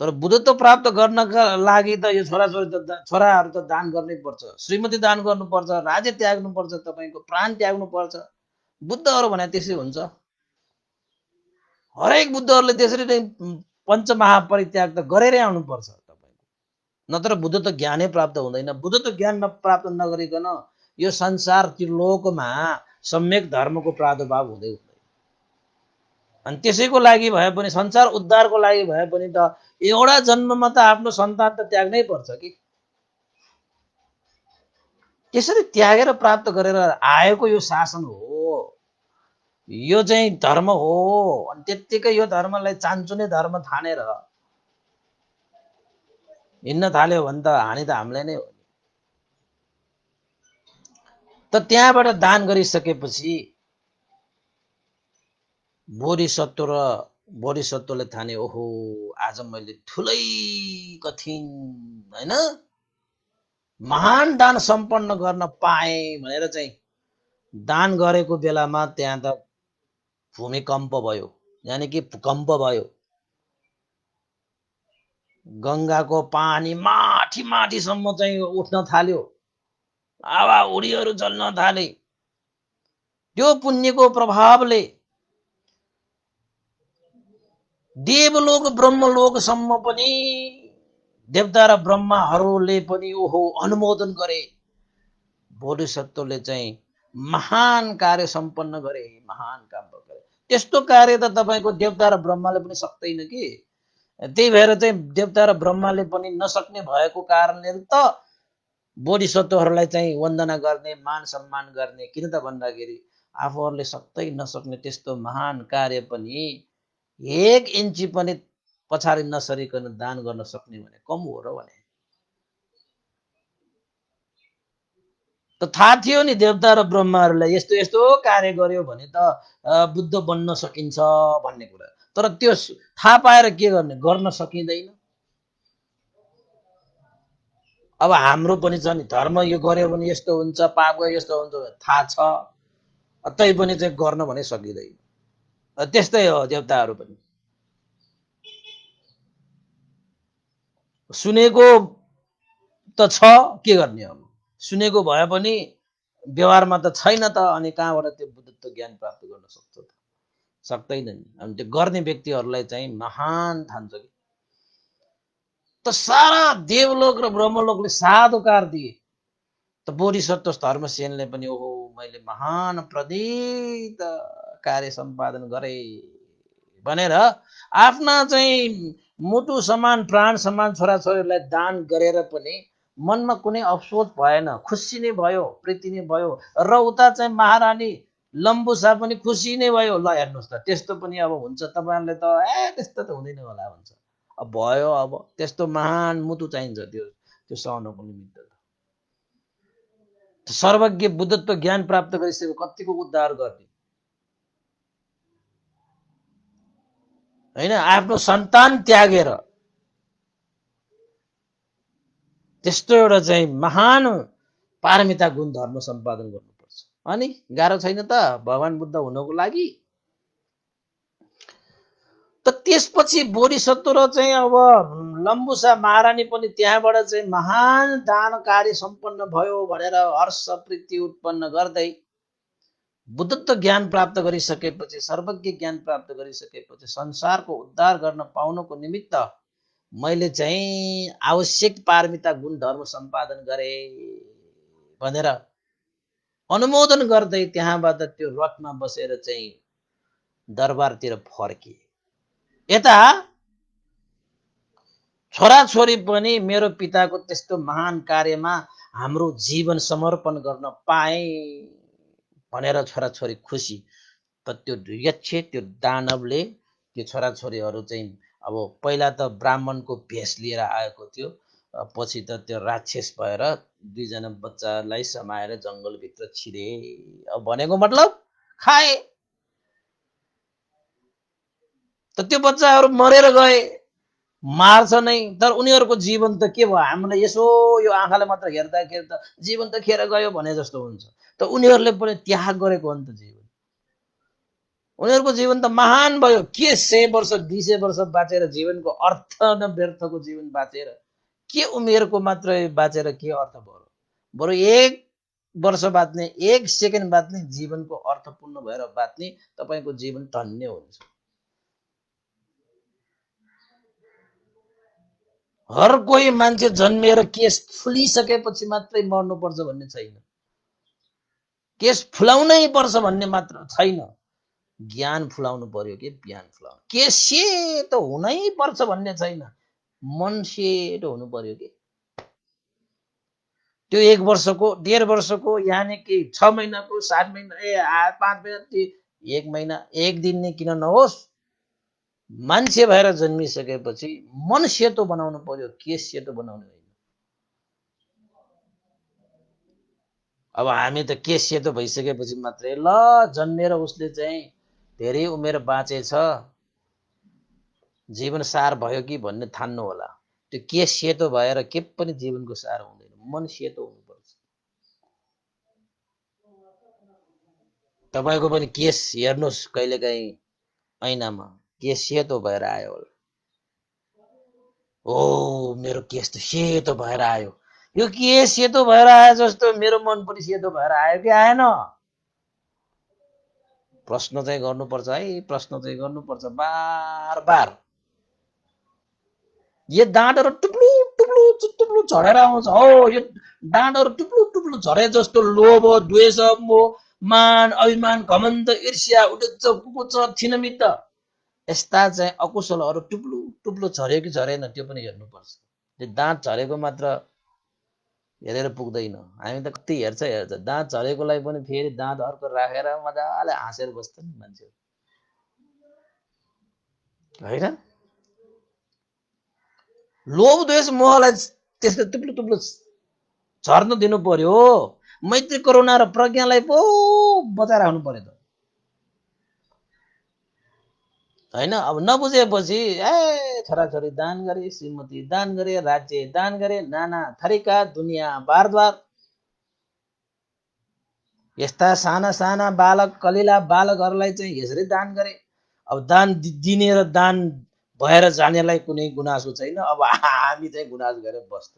तर बुद्धत्व प्राप्त गर्नका लागि त यो छोराहरू त दान गर्नै पर्छ, श्रीमती दान गर्नुपर्छ, राज्य त्याग्नुपर्छ, तपाईँको प्राण त्याग्नुपर्छ। बुद्धहरू भने त्यसै हुन्छ। हरेक बुद्धहरूले त्यसरी नै पञ्चमहापरित्याग त गरेरै आउनुपर्छ तपाईँको, नत्र बुद्धत्व ज्ञानै प्राप्त हुँदैन। बुद्धत्व ज्ञान प्राप्त नगरिकन यो संसार त्रिलोकमा सम्यक धर्मको प्रादुर्भाव हुँदै हुँदैन। अनि त्यसैको लागि भए पनि, संसार उद्धारको लागि भए पनि त एउटा जन्ममा त आफ्नो सन्तान त त्याग्नै पर्छ कि। त्यसरी त्यागेर प्राप्त गरेर आएको यो शासन हो, यो चाहिँ धर्म हो। अनि त्यत्तिकै यो धर्मलाई चान्चुने धर्म ठानेर हिँड्न थाल्यो भने त हानि त हामीलाई नै हो। त त्यहाँबाट दान गरिसकेपछि बोधिसत्वले ठाने, ओहो आज मैले ठुलै कठिन होइन महान दान सम्पन्न गर्न पाएँ भनेर चाहिँ दान गरेको बेलामा त्यहाँ त भूमिकम्प भयो, यानि कि भूकम्प भयो। गङ्गाको पानी माथि माथिसम्म चाहिँ उठ्न थाल्यो, हावाहुरीहरू चल्न थाले। त्यो पुण्यको प्रभावले देवलोक ब्रह्मलोकसम्म पनि देवता र ब्रह्माहरूले पनि ओहो अनुमोदन गरे। बोधिसत्वले चाहिँ महान कार्य सम्पन्न गरे, महान काम गरे। त्यस्तो कार्य त तपाईँको देवता र ब्रह्माले पनि सक्दैन कि। त्यही भएर चाहिँ देवता र ब्रह्माले पनि नसक्ने भएको कारणले त बोधिसत्वहरूलाई चाहिँ वन्दना गर्ने, मान सम्मान गर्ने। किन त भन्दाखेरि आफूहरूले सक्दै नसक्ने त्यस्तो महान कार्य पनि 1 इन्ची पनि पछाडि नसरिकन दान गर्न सक्ने भने कम हो र भने। त थाहा थियो नि देवता र ब्रह्माहरूलाई यस्तो यस्तो कार्य गर्यो भने त बुद्ध बन्न सकिन्छ भन्ने कुरा। तर त्यो थाहा पाएर के गर्ने, गर्न सकिँदैन। अब हाम्रो पनि छ नि, धर्म यो गर्यो भने यस्तो हुन्छ, पाप गर्यो यस्तो हुन्छ थाहा छ, तै पनि चाहिँ गर्न भने सकिँदैन। त्यस्तै हो देवताहरू पनि। सुनेको त छ, के गर्ने, अब सुनेको भए पनि व्यवहारमा त छैन त। अनि कहाँबाट त्यो बुद्धत्व ज्ञान प्राप्त गर्न सक्छ त? सक्दैन नि। अनि त्यो गर्ने व्यक्तिहरूलाई चाहिँ महान ठान्छ कि। त सारा देवलोक र ब्रह्मलोकले साधुकार दिए। त बोधिसत्व धर्मसेनले पनि ओहो मैले महान प्रदीत कार्य सम्पादन गरे भनेर आफ्ना चाहिँ मुटु समान प्राण समान छोराछोरीलाई दान गरेर पनि मनमा कुनै अफसोस भएन, खुसी नै भयो, प्रीति नै भयो। र उता चाहिँ महारानी लम्बुसा पनि खुसी नै भयो। ल हेर्नुहोस् त, त्यस्तो पनि अब हुन्छ। तपाईँहरूले त त्यस्तो त हुँदैन होला भन्छ। अब भयो, अब त्यस्तो महान मुटु चाहिन्छ त्यो सहनको निमित्त। सर्वज्ञ बुद्धत्व ज्ञान प्राप्त गरिसक्यो, कतिको उद्धार गर्ने होइन। आफ्नो सन्तान त्यागेर त्यस्तो एउटा चाहिँ महान पारमिता गुण धर्म सम्पादन गर्नुपर्छ। अनि गाह्रो छैन त भगवान बुद्ध हुनको लागि। त त त्यसपछि बोधिसत्व र चाहिँ अब लम्बुसा महारानी पनि त्यहाँबाट चाहिँ महान दान कार्य सम्पन्न भयो भनेर हर्ष प्रीति उत्पन्न गर्दै बुद्धत्व ज्ञान प्राप्त गरिसकेपछि, सर्वज्ञ ज्ञान प्राप्त गरिसकेपछि संसारको उद्धार गर्न पाउनको निमित्त मैले चाहिँ आवश्यक पारमिता गुण धर्म सम्पादन गरे भनेर अनुमोदन गर्दै त्यहाँबाट त्यो रथमा बसेर चाहिँ दरबारतिर फर्के। यता छोराछोरी पनि मेरो पिताको त्यस्तो महान कार्यमा हाम्रो जीवन समर्पण गर्न पाए भनेर छोराछोरी खुसी। त त्यो यक्ष त्यो दानवले त्यो छोराछोरीहरू चाहिँ अब पहिला त ब्राह्मणको भेष लिएर आएको थियो, पछि त त्यो राक्षस भएर दुईजना बच्चालाई समाएर जङ्गलभित्र छिरे। अब भनेको मतलब खाए। त त्यो बच्चाहरू मरेर गए, मार्छ नै, तर उनीहरूको जीवन त के भयो, हामीलाई यसो यो आँखाले मात्र हेर्दाखेरि त जीवन त खेर गयो भने जस्तो हुन्छ। त उनीहरूले पनि त्याग गरेको हो नि त जीवन। उनीहरूको जीवन त महान भयो। के 100 वर्ष 200 वर्ष बाँचेर जीवनको अर्थ न व्यर्थको जीवन बाँचेर के उमेरको मात्र बाँचेर के अर्थ भयो। बरु 1 वर्ष बाँच्ने, 1 सेकेन्ड बाँच्ने जीवनको अर्थपूर्ण भएर बाँच्ने, तपाईको जीवन धन्य हुन्छ। हर कोही मान्छे जन्मिएर केस फुलिसकेपछि मात्रै मर्नुपर्छ भन्ने छैन। केस फुलाउनै पर्छ भन्ने मात्र छैन। ज्ञान फुलाउनु पर्यो कि ज्ञान फुलाउनु। केस सेतो हुनै पर्छ भन्ने छैन, मन सेतो हुनु पर्यो कि। त्यो 1 वर्षको 1.5 वर्षको यानि कि 6 महिनाको 7 महिना 5 महिना 1 महिना 1 दिन नै किन नहोस्, मान्छे भएर जन्मिसकेपछि मन सेतो बनाउनु पर्यो, केस सेतो बनाउनु होइन। अब हामी त केस सेतो भइसकेपछि मात्रै ल जन्मेर उसले चाहिँ धेरै उमेर बाँचेछ, जीवन सार भयो कि भन्ने ठान्नु होला। त्यो केस सेतो भएर के पनि जीवनको सार हुँदैन, मन सेतो हुनुपर्छ। तपाईको पनि केस हेर्नुहोस् कहिलेकाहीँ ऐनामा, केस सेतो भएर आयो होला। ओ मेरो केस त सेतो भएर आयो, यो केस सेतो भएर आयो जस्तो मेरो मन पनि सेतो भएर आयो कि आएन? प्रश्न चाहिँ गर्नुपर्छ है, प्रश्न चाहिँ गर्नुपर्छ बार बार। यो दाँतहरू टुप्लु टुप्लु टुप्लु झरेर आउँछ हो, यो दाँतहरू टुप्लु टुप्लु झरे जस्तो लोभ द्वेष मोह मान अभिमान घमण्ड ईर्ष्या उद्देश्य कुकुच छिनमित यस्ता चाहिँ अकुशलहरू टुप्लु टुप्लु झर्यो कि झरेन त्यो पनि हेर्नुपर्छ। त्यो दाँत झरेको मात्र हेरेर पुग्दैन। हामी त कति हेर्छ, दाँत झरेकोलाई पनि फेरि दाँत अर्को राखेर मजाले हाँसेर बस्छन् मान्छेहरू, होइन? लोभ द्वेष मोहलाई त्यस्तो टुप्लु टुप्लु झर्न दिनु पर्यो। मैत्री करुणा र प्रज्ञालाई पो बचाइराख्नु पर्यो त, होइन? अब नबुझेपछि छोराछोरी दान गरे, श्रीमती दान गरे, राज्य दान गरे, नाना थरीका दुनियाँ बारद्वार, यस्ता साना साना बालक कलिला बालकहरूलाई चाहिँ यसरी दान गरे। अब दान दिने र दान भएर जानेलाई कुनै गुनासो छैन। अब हामी चाहिँ गुनासो गरेर बस्छ,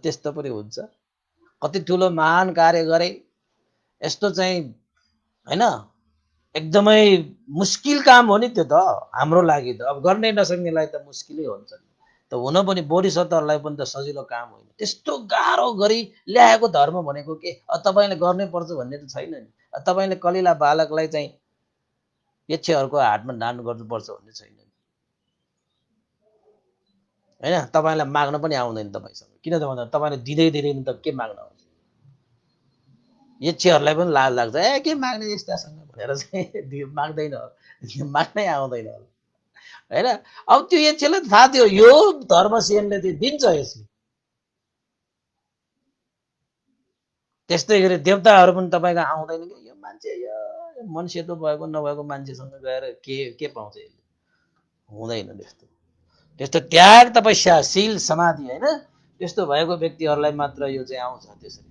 त्यस्तो पनि हुन्छ। कति ठुलो महान कार्य गरे, यस्तो चाहिँ होइन, एकदमै मुस्किल काम हो नि त्यो त हाम्रो लागि त। अब गर्नै नसक्नेलाई त मुस्किलै हुन्छ नि त। हुन पनि बोधिसत्वहरूलाई पनि त सजिलो काम होइन। त्यस्तो गाह्रो गरी ल्याएको धर्म भनेको के? तपाईँले गर्नै पर्छ भन्ने त छैन नि। तपाईँले कलिला बालकलाई चाहिँ यक्षहरूको हातमा दान गर्नुपर्छ भन्ने छैन नि, होइन? तपाईँलाई माग्न पनि आउँदैन तपाईँसँग, किन त भन्दा तपाईँले दिँदै दिँदैन त के माग्न आउँछ? यक्षहरूलाई पनि लाज लाग्छ, के माग्ने यस्तासँग भनेर चाहिँ माग्दैन, माग्नै आउँदैन, होइन? अब त्यो यक्षलाई थाहा थियो यो धर्मसेनले चाहिँ दिन्छ यसले। त्यस्तै गरी देवताहरू पनि तपाईँको आउँदैन कि यो मान्छे यो मन सेतो भएको नभएको मान्छेसँग गएर के पाउँछ यसले, हुँदैन त्यस्तो। त्यस्तो त्याग तपस्याशील समाधि, होइन, त्यस्तो भएको व्यक्तिहरूलाई मात्र यो चाहिँ आउँछ त्यसरी।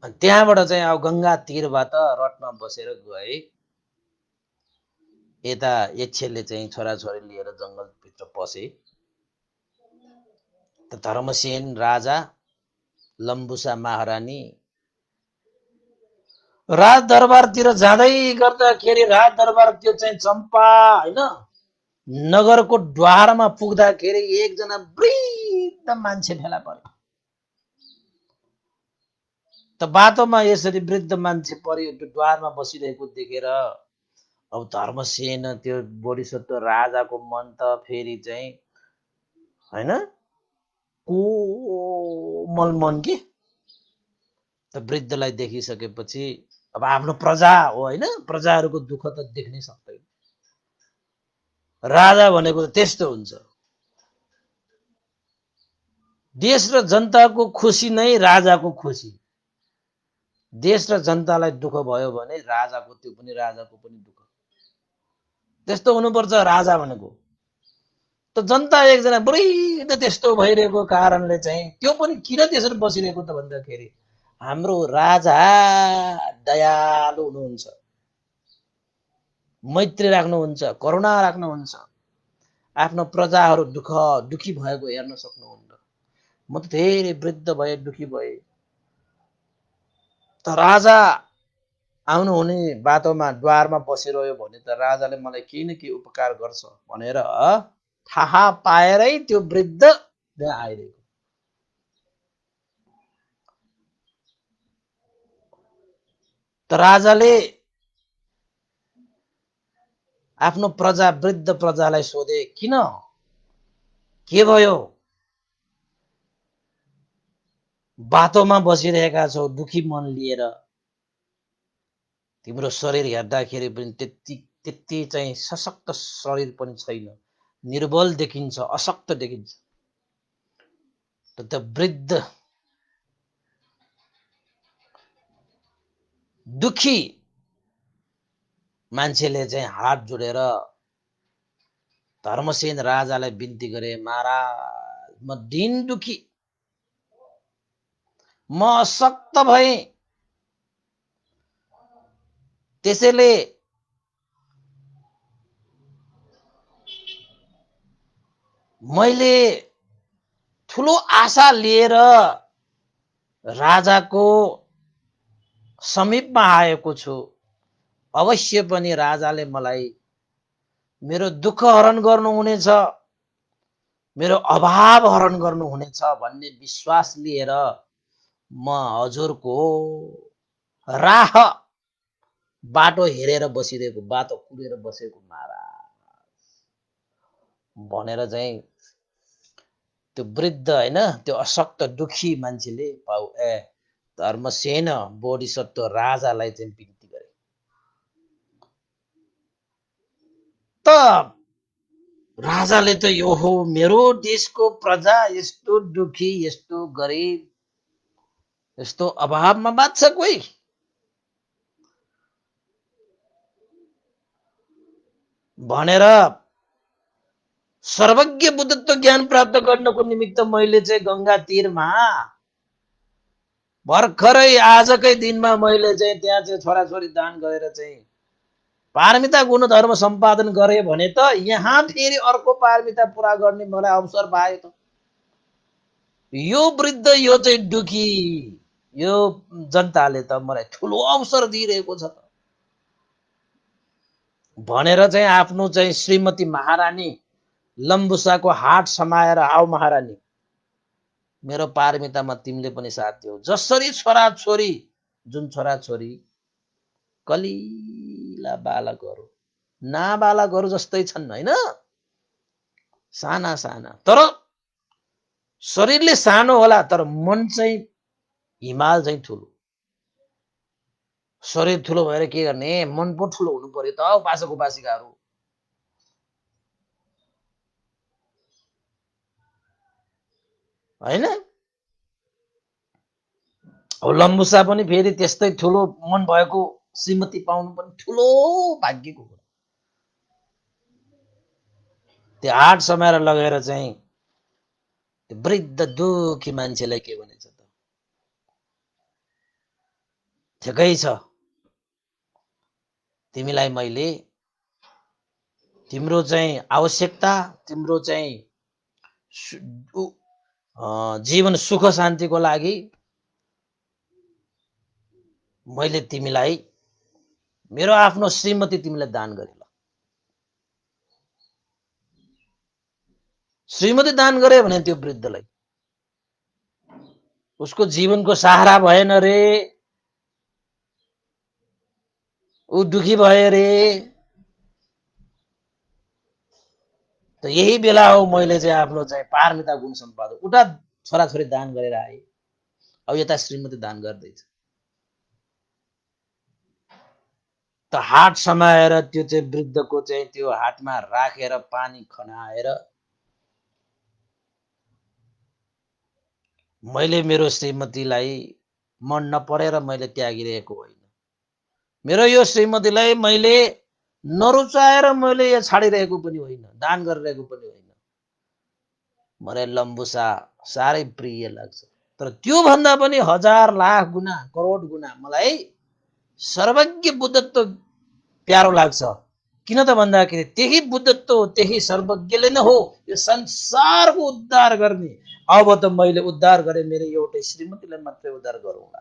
अनि त्यहाँबाट चाहिँ अब गङ्गा तीरबाट रथमा बसेर गए। यता यक्षले चाहिँ छोराछोरी लिएर जङ्गलभित्र पसे। त धर्मसेन राजा, लम्बुसा महारानी राज दरबारतिर जाँदै गर्दाखेरि राज दरबार त्यो चाहिँ चम्पा होइन नगरको द्वारमा पुग्दाखेरि एकजना वृद्ध मान्छे फेला पर्यो। त बाटोमा यसरी वृद्ध मान्छे पर्यो, त्यो द्वारमा बसिरहेको देखेर अब धर्मसेन त्यो बोधिसत्व राजाको मन त फेरि चाहिँ होइन कोमल मन के। त वृद्धलाई देखिसकेपछि अब आफ्नो प्रजा हो होइन, प्रजाहरूको दुःख त देख्नै सक्दैन। राजा भनेको त त्यस्तो हुन्छ, देश र जनताको खुसी नै राजाको खुसी। देश र जनतालाई दुःख भयो भने राजाको त्यो पनि राजाको पनि दुःख। त्यस्तो हुनुपर्छ राजा भनेको। त जनता एकजना वृद्ध त्यस्तो भइरहेको कारणले चाहिँ त्यो पनि किन त्यसरी बसिरहेको त भन्दाखेरि हाम्रो राजा दयालु हुनुहुन्छ, मैत्री राख्नुहुन्छ, करुणा राख्नुहुन्छ, आफ्नो प्रजाहरू दुखी भएको हेर्न सक्नुहुन्न। म त धेरै वृद्ध भए, दुखी भए, त राजा आउनुहुने बाटोमा द्वारमा बसिरह्यो भने त राजाले मलाई केही न केही उपकार गर्छ भनेर थाहा पाएरै त्यो वृद्ध त्यहाँ आइरहेको। त राजाले आफ्नो प्रजा वृद्ध प्रजालाई सोधे, किन के भयो, बाटोमा बसिरहेका छौ दुखी मन लिएर, तिम्रो शरीर हेर्दाखेरि पनि त्यति चाहिँ सशक्त शरीर पनि छैन, निर्बल देखिन्छ, अशक्त देखिन्छ। त वृद्ध दुखी मान्छेले चाहिँ हात जोडेर धर्मसेन राजालाई बिन्ती गरे, महाराज म दिन दुखी, म अशक्त भए, त्यसैले मैले ठुलो आशा लिएर राजाको समीपमा आएको छु, अवश्य पनि राजाले मलाई मेरो दुःख हरण गर्नुहुनेछ, मेरो अभाव हरण गर्नुहुनेछ भन्ने विश्वास लिएर म हजुरको राह बाटो हेरेर बसिरहेको, बाटो कुरेर बसेको महाराज भनेर चाहिँ त्यो वृद्ध होइन त्यो अशक्त दुखी मान्छेले धर्मसेन बोधिसत्व राजालाई चाहिँ बिन्ती गरे। त राजाले त यो हो मेरो देशको प्रजा यस्तो दुखी, यस्तो गरिब, यस्तो अभावमा बाँच्छ कोही, भनेर सर्वज्ञ बुद्धत्व ज्ञान प्राप्त गर्नको निमित्त मैले चाहिँ गंगा तीरमा भर्खरै आजकै दिनमा मैले चाहिँ त्यहाँ चाहिँ छोराछोरी दान गरेर चाहिँ पारमिता गुणधर्म सम्पादन गरे भने त यहाँ फेरि अर्को पारमिता पुरा गर्ने मलाई अवसर पायो त। यो वृद्ध यो चाहिँ दुखी यो जनताले त मलाई ठुलो अवसर दिइरहेको छ भनेर चाहिँ आफ्नो चाहिँ श्रीमती महारानी लम्बुसाको हात समाएर, आऊ महारानी मेरो पारमितामा तिमीले पनि साथ दियौ। जसरी छोराछोरी जुन छोराछोरी कलिला बालकहरू नाबालकहरू जस्तै छन् होइन, साना साना, तर शरीरले सानो होला तर मन चाहिँ हिमाल चाहिँ ठुलो। शरीर ठुलो भएर के गर्ने, मन पो ठुलो हुनु पर्यो त उपासक उपासिकाहरू। होइन लम्बुसा पनि फेरि त्यस्तै ठुलो मन भएको श्रीमती पाउनु पनि ठुलो भाग्यको कुरा। त्यो हाट समाएर लगेर चाहिँ त्यो वृद्ध दुखी मान्छेलाई के भनेछ त, ठिकै छ तिमीलाई मैले तिम्रो चाहिँ आवश्यकता, तिम्रो चाहिँ जीवन सुख शान्तिको लागि मैले तिमीलाई मेरो आफ्नो श्रीमती तिमीलाई दान गरे। श्रीमती दान गरे भने त्यो वृद्धलाई उसको जीवनको सहारा भएन रे, ऊ दुखी भयो रे। त यही बेला हो मैले चाहिँ आफ्नो चाहिँ पारमिता गुण सम्पादक उता छोराछोरी दान गरेर आए, अब यता श्रीमती दान गर्दैछ। त हात समाएर त्यो चाहिँ वृद्धको चाहिँ त्यो हातमा राखेर पानी खनाएर मैले मेरो श्रीमतीलाई मन नपरेर मैले त्यागिरहेको होइन, मेरो यो श्रीमतीलाई मैले नरुचाएर मैले यो छाडिरहेको पनि होइन, दान गरिरहेको पनि होइन। मलाई लम्बुसा साह्रै प्रिय लाग्छ, तर त्यो भन्दा पनि हजार लाख गुना करोड गुना मलाई सर्वज्ञ बुद्धत्व प्यारो लाग्छ। किन त भन्दाखेरि त्यही बुद्धत्व त्यही सर्वज्ञले नै हो यो संसारको उद्धार गर्ने। अब त मैले उद्धार गरे मेरो एउटै श्रीमतीलाई मात्रै उद्धार गरौँला,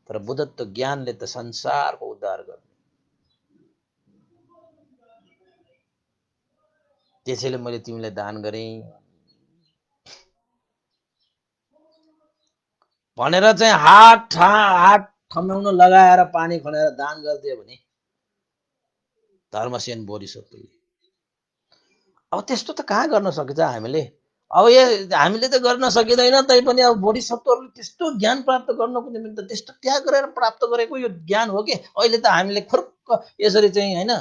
तर बुद्धत्व ज्ञानले त संसारको उद्धार गर्ने। त्यसैले मैले तिमीलाई दान गरेँ भनेर चाहिँ हात थम्याउन लगाएर पानी खनेर दान गरिदियो भने धर्मसेन बोधिसत्वले अब त्यस्तो त कहाँ गर्न सकिन्छ हामीले। अब हामीले त गर्न सकिँदैन, तैपनि अब बोधिसत्वहरूले त्यस्तो ज्ञान प्राप्त गर्नको निमित्त त्यस्तो त्याग गरेर प्राप्त गरेको यो ज्ञान हो कि अहिले त हामीले खुर्क यसरी चाहिँ होइन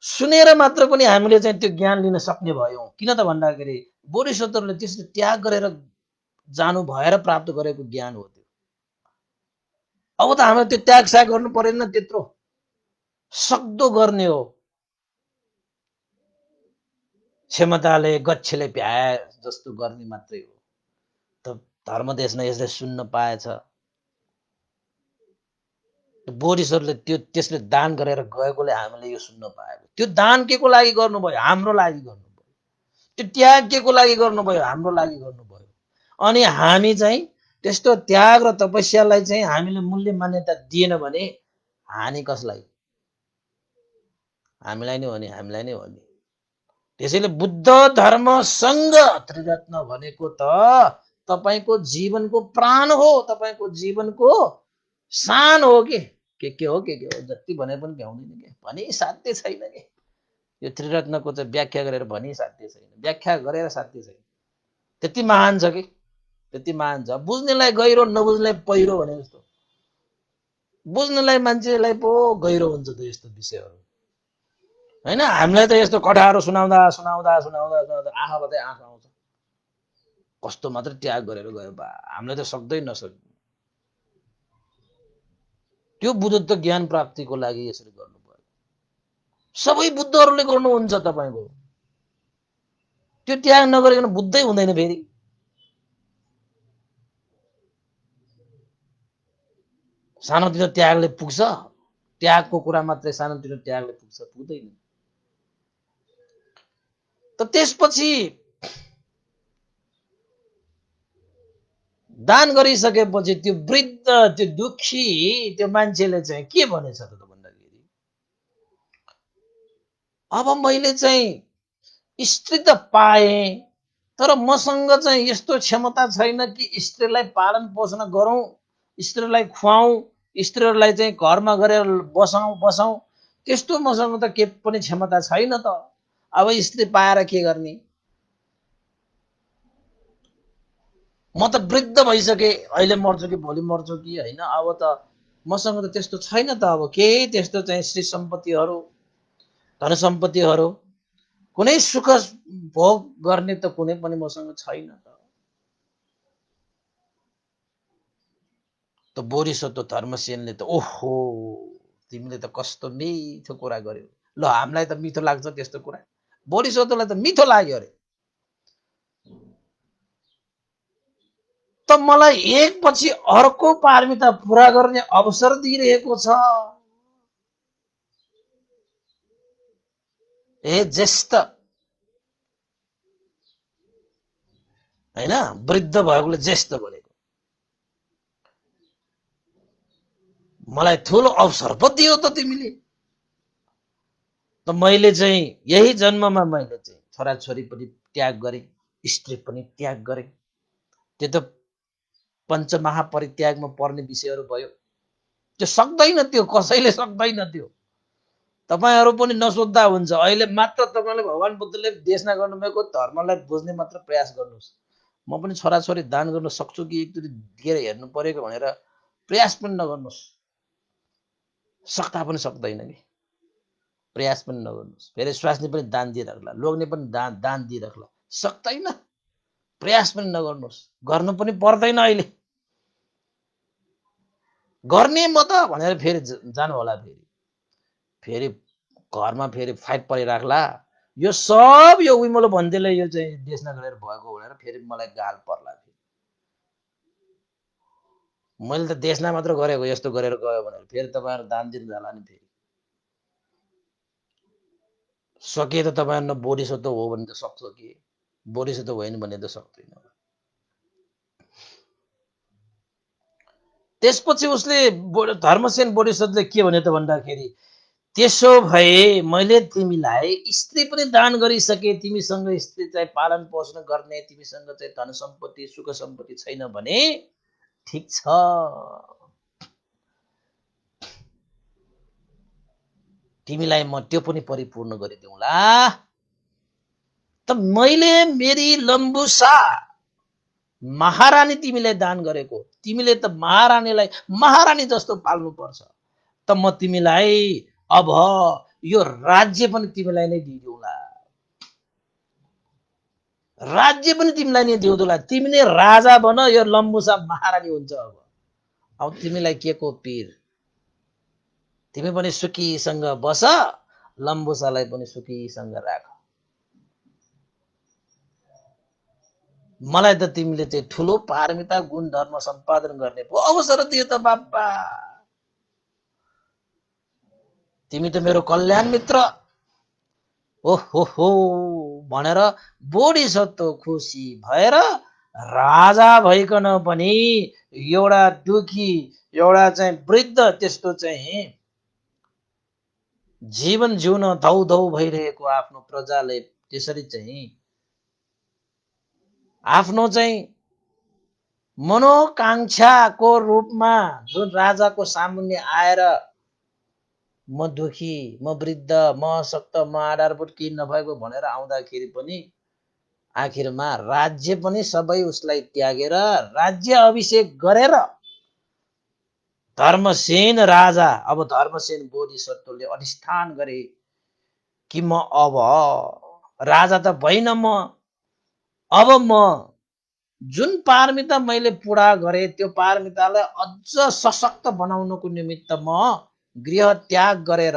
सुनेर मात्र पनि हामीले चाहिँ त्यो ज्ञान लिन सक्ने भयौँ। किन त भन्दाखेरि बोधिसत्वहरूले त्यसले त्याग गरेर जानु भएर प्राप्त गरेको ज्ञान हो त्यो। अब त हामीले त्यो त्याग स्याग गर्नु परेन, त्यत्रो सक्दो गर्ने हो। क्षमताले गच्छले भ्याए जस्तो गर्ने मात्रै हो। त धर्मदेशमा यसले सुन्न पाएछ, बोधिसत्वले त्यो त्यसले दान गरेर गएकोले हामीले यो सुन्न पाएको। त्यो दान के को लागि गर्नुभयो? हाम्रो लागि गर्नुभयो। त्यो त्याग के को लागि गर्नुभयो? हाम्रो लागि गर्नुभयो। अनि हामी चाहिँ त्यस्तो त्याग र तपस्यालाई चाहिँ हामीले मूल्य मान्यता दिएन भने हानि कसलाई? हामीलाई नै हो नि, हामीलाई नै हो नि। त्यसैले बुद्ध धर्म संघ त्रिरत्न भनेको त तपाईको जीवनको प्राण हो, तपाईको जीवनको शान हो के हो जति भने पनि भ्याउँदैन के, भनी साध्य छैन के। यो त्रिरत्नको चाहिँ व्याख्या गरेर भनी साध्य छैन, व्याख्या गरेर साध्य छैन। त्यति महान छ कि त्यति महान छ। बुझ्नेलाई गहिरो, नबुझ्नेलाई पहिरो भने जस्तो। बुझ्नेलाई मान्छेलाई पो गहिरो हुन्छ त यस्तो विषयहरू होइन। हामीलाई त यस्तो कथाहरू सुनाउँदा सुनाउँदा सुनाउँदा सुनाउँदा आँखाबाटै आँखा आउँछ, कस्तो मात्र त्याग गरेर गयो बा, हामीले त सक्दै नसक्ने। त्यो बुद्धत्व ज्ञान प्राप्तिको लागि यसरी गर्नुभयो। सबै बुद्धहरूले गर्नुहुन्छ तपाईँको। त्यो त्याग नगरिकन बुद्धै हुँदैन फेरि। सानोतिनो त्यागले पुग्छ? त्यागको कुरा मात्रै सानोतिनो त्यागले पुग्छ? पुग्दैन। त त्यसपछि दान गरिसकेपछि त्यो वृद्ध त्यो दुखी त्यो मान्छेले चाहिँ के भनेछ त भन्दाखेरि अब मैले चाहिँ स्त्री त पाएँ, तर मसँग चाहिँ यस्तो क्षमता छैन कि स्त्रीलाई पालन पोषण गरौँ, स्त्रीलाई खुवाउँ, स्त्रीहरूलाई चाहिँ घरमा गरेर बसाउँ। त्यस्तो मसँग त के पनि क्षमता छैन त। अब स्त्री पाएर के गर्ने? म त वृद्ध भइसके, अहिले मर्छु कि भोलि मर्छु कि होइन। अब त मसँग त त्यस्तो छैन त। अब केही त्यस्तो चाहिँ श्री सम्पत्तिहरू, धन सम्पत्तिहरू, कुनै सुख भोग गर्ने त कुनै पनि मसँग छैन त। त बोधिसत्व धर्मसेनले त ओहो तिमीले त कस्तो मिठो कुरा गर्यो। ल हामीलाई त मिठो लाग्छ त्यस्तो कुरा, बोधिसत्वलाई त मिठो लाग्यो अरे। त मलाई एक पछि अर्को पारमिता पूरा गर्ने अवसर दिइरहेको छ। हे ज्येष्ठ हैन, वृद्ध भएकोले ज्येष्ठ भनेको, मलाई ठुलो अवसर पो दियो त तिमीले। त मैले चाहिँ यही जन्ममा मैले चाहिँ छोराछोरी पनि त्याग गरेँ, स्त्री पनि त्याग गरेँ। त्यो त पञ्चमहापरित्यागमा पर्ने विषयहरू भयो। त्यो सक्दैन, त्यो कसैले सक्दैन। त्यो तपाईहरू पनि नसोच्दा हुन्छ। अहिले मात्र तपाईँले भगवान बुद्धले देशना गर्नुभएको धर्मलाई बुझ्ने मात्र प्रयास गर्नुहोस्। म पनि छोराछोरी दान गर्न सक्छु कि एकचोटि दिएर हेर्नु परेको भनेर प्रयास पनि नगर्नुहोस्। सक्दा पनि सक्दैन नि, प्रयास पनि नगर्नुहोस्। फेरि स्वास्नी पनि दान दिइराख्ला, लोग्ने पनि दान दिइराख्ला, सक्दैन, प्रयास पनि नगर्नुहोस्। गर्नु पनि पर्दैन अहिले, गर्ने म त भनेर फेरि जानु होला। फेरि घरमा फेरि फाइट परिराख्ला। यो सब यो उइमलो भन्दैले यो चाहिँ देश नगरेर भएको भनेर फेरि मलाई गाल पर्ला। मैले त देशना मात्र गरेको, यस्तो गरेर गयो भनेर फेरि तपाईँहरू दान दिनु जाला नि। फेरि सके त तपाईँहरू बोधिसत्व हो भने त सक्छ कि, बोधिसत्व होइन भने त सक्दैन। त्यसपछि उसले धर्मसेन बोधिसत्वले के भन्यो त भन्दाखेरि, त्यसो भए मैले तिमीलाई स्त्री पनि दान गरिसके, तिमीसँग स्त्री चाहिँ पालन पोषण गर्ने, तिमीसँग चाहिँ धन सम्पत्ति सुख सम्पत्ति छैन भने ठिक छ, तिमीलाई म त्यो पनि परिपूर्ण गरिदिउँला। त मैले मेरी लम्बुसा महारानी तिमीलाई दान गरेको, तिमीले त महारानीलाई महारानी जस्तो पाल्नु पर्छ। त म तिमीलाई अब यो राज्य पनि तिमीलाई नै दिइदिउँला, राज्य पनि तिमीलाई नै दिउँला। तिमी नै राजा बन, यो लम्बुसा महारानी हुन्छ। अब तिमीलाई के को पीर, तिमी पनि सुखीसँग बस, लम्बुसालाई पनि सुखीसँग राख। मलाई त तिमीले चाहिँ ठुलो पारमिता गुण धर्म सम्पादन गर्ने पो अवसर दियो त बाबा। तिमी त मेरो कल्याण मित्र ओहो भनेर बोधिसत्व खुसी भएर राजा भइकन पनि एउटा दुखी, एउटा चाहिँ वृद्ध, त्यस्तो चाहिँ जीवन जिउन धौधौ भइरहेको आफ्नो प्रजाले त्यसरी चाहिँ आफ्नो चाहिँ मनोकांक्षाको रूपमा जुन राजाको सामुन्ने आएर म दुखी, म वृद्ध, म अशक्त, म आधारभूत केही नभएको भनेर आउँदाखेरि पनि आखिरमा राज्य पनि सबै उसलाई त्यागेर राज्य अभिषेक गरेर धर्मसेन राजा, अब धर्मसेन बोधिसत्वले अधिष्ठान गरे कि म अब राजा त भइन, म अब म जुन पारमिता मैले पुरा गरे त्यो पारमितालाई अझ सशक्त बनाउनको निमित्त म गृह त्याग गरेर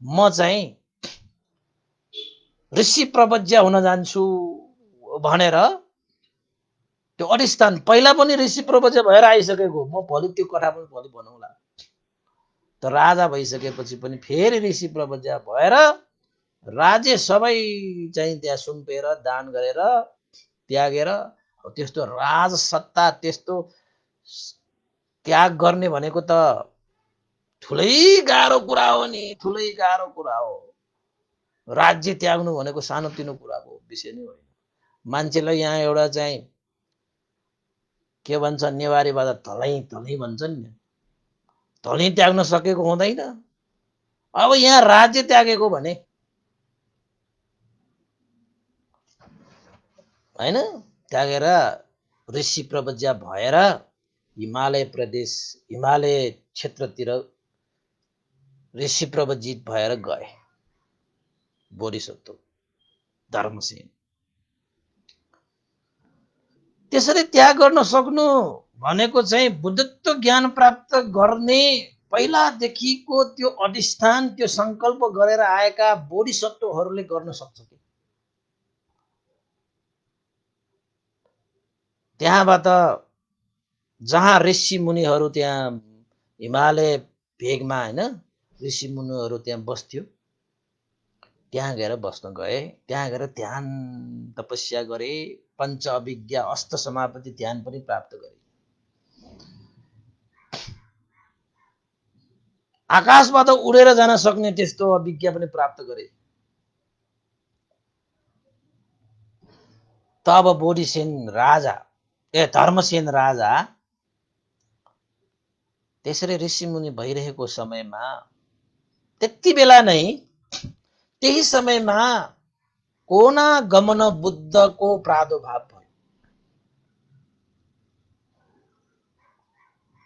म चाहिँ ऋषि प्रवज्य हुन जान्छु भनेर त्यो अधिष्ठान पहिला पनि ऋषि प्रवज्य भएर आइसकेको। म भोलि त्यो कथा पनि भोलि बनाउला। त राजा भइसकेपछि पनि फेरि ऋषि प्रवज्य भएर राज्य सबै चाहिँ त्यहाँ सुम्पेर दान गरेर त्यागेर, त्यस्तो राजसत्ता त्यस्तो त्याग गर्ने भनेको त ठुलै गाह्रो कुरा हो नि, ठुलै गाह्रो कुरा हो। राज्य त्याग्नु भनेको सानोतिनो कुराको विषय नै होइन। मान्छेलाई यहाँ एउटा चाहिँ के भन्छ नेवारीबाट धलै धलै भन्छन् नि, धलै त्याग्न सकेको हुँदैन। अब यहाँ राज्य त्यागेको भने हैन, त्यागेर ऋषि प्रवज्य भएर हिमालय प्रदेश, हिमालय क्षेत्रतिर ऋषि प्रवजित भएर गए बोधिसत्व धर्मसेन। त्यसरी त्याग गर्न सक्नु भनेको चाहिँ बुद्धत्व ज्ञान प्राप्त गर्ने पहिलादेखिको त्यो अधिष्ठान, त्यो संकल्प गरेर आएका बोधिसत्वहरूले गर्न सक्छ कि। त्यहाँबाट जहाँ ऋषि मुनिहरू त्यहाँ हिमालय भेगमा हैन ऋषि मुनिहरू त्यहाँ बस्थ्यो, त्यहाँ गएर बस्न गए। त्यहाँ गएर ध्यान तपस्या गरे, पञ्च अभिज्ञा अष्ट समापति ध्यान पनि प्राप्त गरे। आकाशबाट उडेर जान सक्ने त्यस्तो अभिज्ञा पनि प्राप्त गरे। तब बोधिसेन राजा धर्मसेन राजा त्यसरी ऋषिमुनि भइरहेको समयमा, त्यति बेला नै त्यही समयमा कोनागमन बुद्धको प्रादुर्भाव भयो।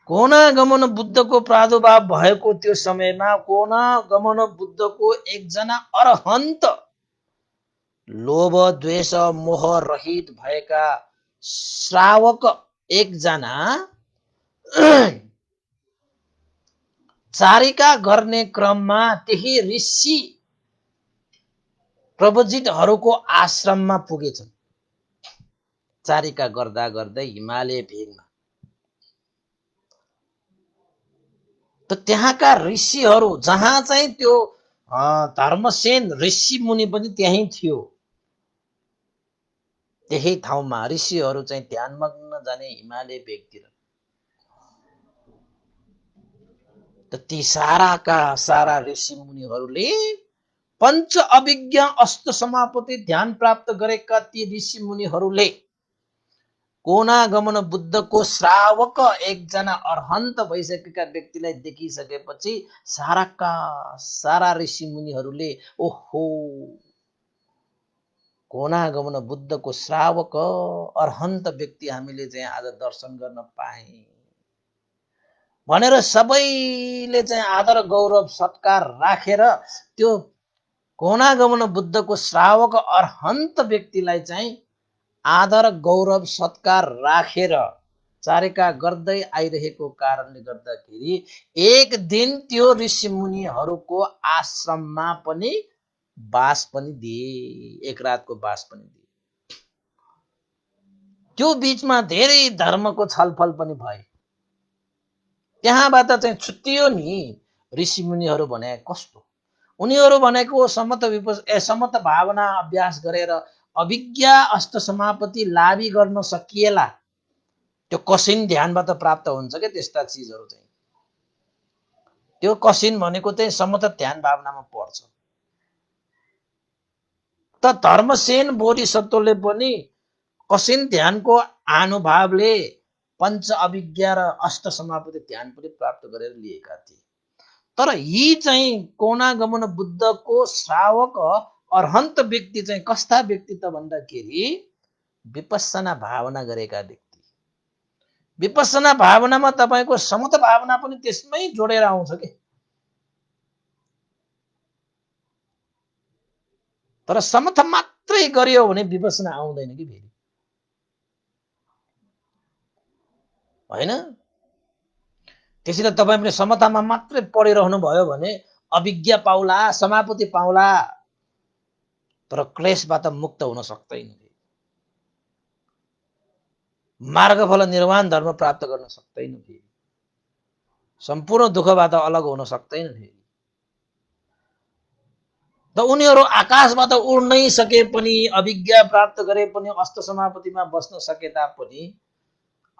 कोनागमन बुद्धको प्रादुर्भाव भएको त्यो समयमा कोनागमन बुद्धको एकजना अरहन्त लोभ द्वेष मोह रहित भएका श्रावक एकजना चारिका गर्ने क्रममा त्यही ऋषि प्रवजितहरूको आश्रममा पुगेछन्। चारिका गर्दा गर्दै हिमालय भेगमा त त्यहाँका ऋषिहरू, जहाँ चाहिँ त्यो धर्मसेन ऋषि मुनि पनि त्यही थियो, त्यही ठाउँमा ऋषिहरू चाहिँ ध्यानमग्न जाने हिमालय भेगतिर। त ती साराका सारा ऋषि मुनिहरूले पञ्च अभिज्ञा अष्ट समापति ध्यान प्राप्त गरेका ती ऋषि मुनिहरूले कोनागमन बुद्धको श्रावक एकजना अरहन्त भइसकेका व्यक्तिलाई देखिसकेपछि साराका सारा ऋषि मुनिहरूले ओहो, कोनागमन बुद्धको श्रावक अरहन्त व्यक्ति हामीले चाहिँ आज दर्शन गर्न पाए भनेर सबैले चाहिँ आदर गौरव सत्कार राखेर त्यो कोनागमन बुद्धको श्रावक अरहन्त व्यक्तिलाई चाहिँ आदर गौरव सत्कार राखेर चारिका गर्दै आइरहेको कारणले गर्दाखेरि एक दिन त्यो ऋषि मुनिहरूको आश्रममा पनि बास पनि दिए, एक रातको बास पनि दिए। त्यो बीचमा धेरै धर्मको छलफल पनि भए। त्यहाँबाट चाहिँ छुट्टियो नि ऋषि मुनिहरू भने कस्तो, उनीहरू भनेको समत भावना अभ्यास गरेर अभिज्ञा अष्ट समापति लाभी गर्न सकिएला, त्यो कसिन ध्यानबाट प्राप्त हुन्छ क्या त्यस्ता चिजहरू चाहिँ। त्यो कसिन भनेको चाहिँ समत ध्यान भावनामा पर्छ। त धर्मसेन बोधिसत्वले पनि कसिन ध्यानको अनुभवले पञ्च अभिज्ञा र अष्ट समापति ध्यान पनि प्राप्त गरेर लिएका थिए। तर यी चाहिँ कोनागमन बुद्धको श्रावक अरहन्त व्यक्ति चाहिँ कस्ता व्यक्ति त भन्दाखेरि विपस्सना भावना गरेका व्यक्ति। विपस्सना भावनामा तपाईको समत भावना पनि त्यसमै जोडेर आउँछ के। तर समथ मात्रै गरियो भने विपस्सना आउँदैन कि फेरि, होइन? त्यसैले तपाईँ पनि समतामा मात्रै पढिरहनु भयो भने अभिज्ञा पाउला, समापति पाउला, तर क्लेशबाट मुक्त हुन सक्दैन, मार्गफल निर्वाण धर्म प्राप्त गर्न सक्दैन, फेरि सम्पूर्ण दुःखबाट अलग हुन सक्दैन फेरि। त उनीहरू आकाशबाट उड्नै सके पनि, अभिज्ञा प्राप्त गरे पनि, अष्ट समापतिमा बस्न सके तापनि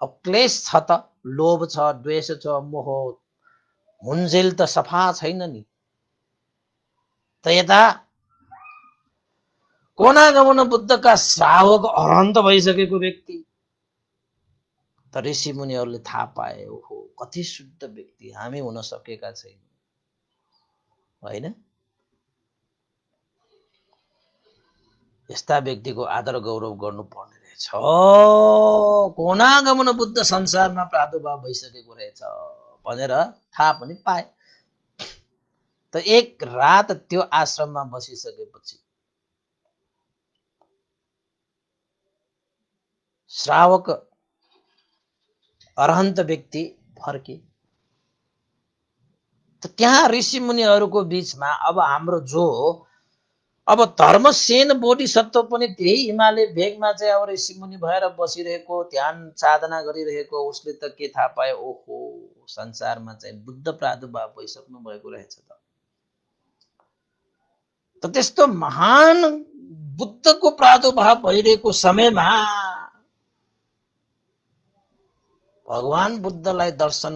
अब क्लेश छ त, लोभ छ, द्वेष छ, मोह हुन्जेल त सफा छैन नि। त यता कोनागमन बुद्धका श्रावक अरहन्त भइसकेको व्यक्ति, त ऋषि मुनिहरूले थाहा पाए ओहो कति शुद्ध व्यक्ति हामी हुन सकेका छैन, होइन? यस्ता व्यक्तिको आदर गौरव गर्नुपर्ने रहेछ। कोनागमन बुद्ध संसारमा प्रादुर्भाव भइसकेको रहेछ भनेर थाहा पनि पाए। त एक रात त्यो आश्रममा बसिसकेपछि श्रावक अरहन्त व्यक्ति फर्के। त त्यहाँ ऋषि मुनिहरूको बीचमा अब हाम्रो जो अब धर्मसेन बोधिसत्व पनि त्यही हिमालय भेगमा चाहिँ अब ऋषि मुनि भएर बसिरहेको, ध्यान साधना गरिरहेको, उसले त के थाहा पायो ओहो संसारमा चाहिँ बुद्ध प्रादुर्भाव भइसक्नु भएको रहेछ त। त त्यस्तो महान बुद्धको प्रादुर्भाव भइरहेको समयमा भगवान बुद्धलाई दर्शन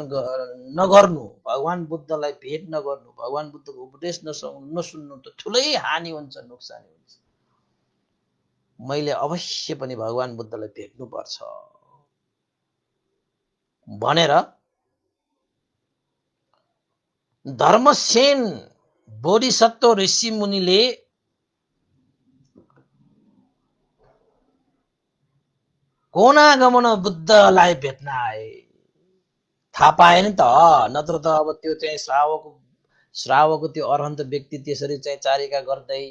नगर्नु, भगवान बुद्धलाई भेट नगर्नु, भगवान बुद्धको उपदेश नसुन्नु त ठुलै हानि हुन्छ, नोक्सानी हुन्छ। मैले अवश्य पनि भगवान बुद्धलाई भेट्नु पर्छ भनेर धर्मसेन बोधिसत्व ऋषि मुनिले कोनागमन बुद्धलाई भेट्न आए। थाहा पाए नि त, नत्र त अब त्यो चाहिँ श्रावकको त्यो अरहन्त व्यक्ति त्यसरी चाहिँ चारिका गर्दै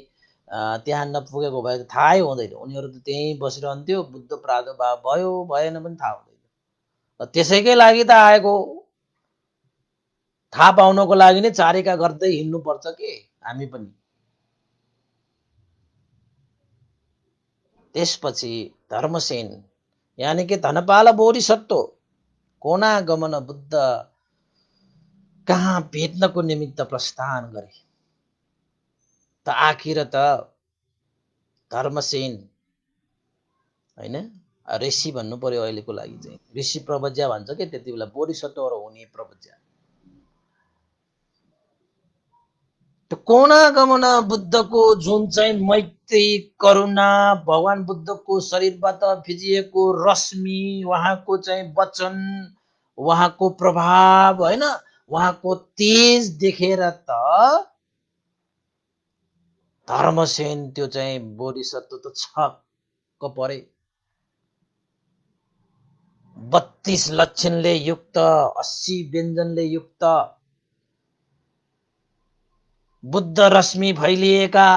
त्यहाँ नपुगेको भए त थाहै हुँदैन। उनीहरू त त्यहीँ बसिरहन्थ्यो, बुद्ध प्रादुर्भाव भयो भएन पनि थाहा हुँदैन। त्यसैकै लागि त आएको, थाहा पाउनको लागि नै चारिका गर्दै हिँड्नुपर्छ के हामी पनि। त्यसपछि धर्मसेन यानि कि धनपाल बोधिसत्व कोनागमन बुद्ध कहाँ भेट्नको निमित्त प्रस्थान गरे। त आखिर त धर्मसेन हैन, ऋषि भन्नु पर्यो अहिलेको लागि चाहिँ, ऋषि प्रवज्या भन्छ के त्यति बेला, बोधिसत्वहरू हुने प्रवज्या। त्यो कोनागमन बुद्धको जुन चाहिँ मैत्री करुणा, भगवान बुद्धको शरीरबाट फिजिएको रश्मि, उहाँको चाहिँ वचन, उहाँको प्रभाव हैन, उहाँको तेज देखेर त धर्मसेन त्यो चाहिँ बोधिसत्व त छक्क परे। 32 लक्षणले युक्त, 80 व्यञ्जनले युक्त, बुद्ध रश्मि फैलिएका,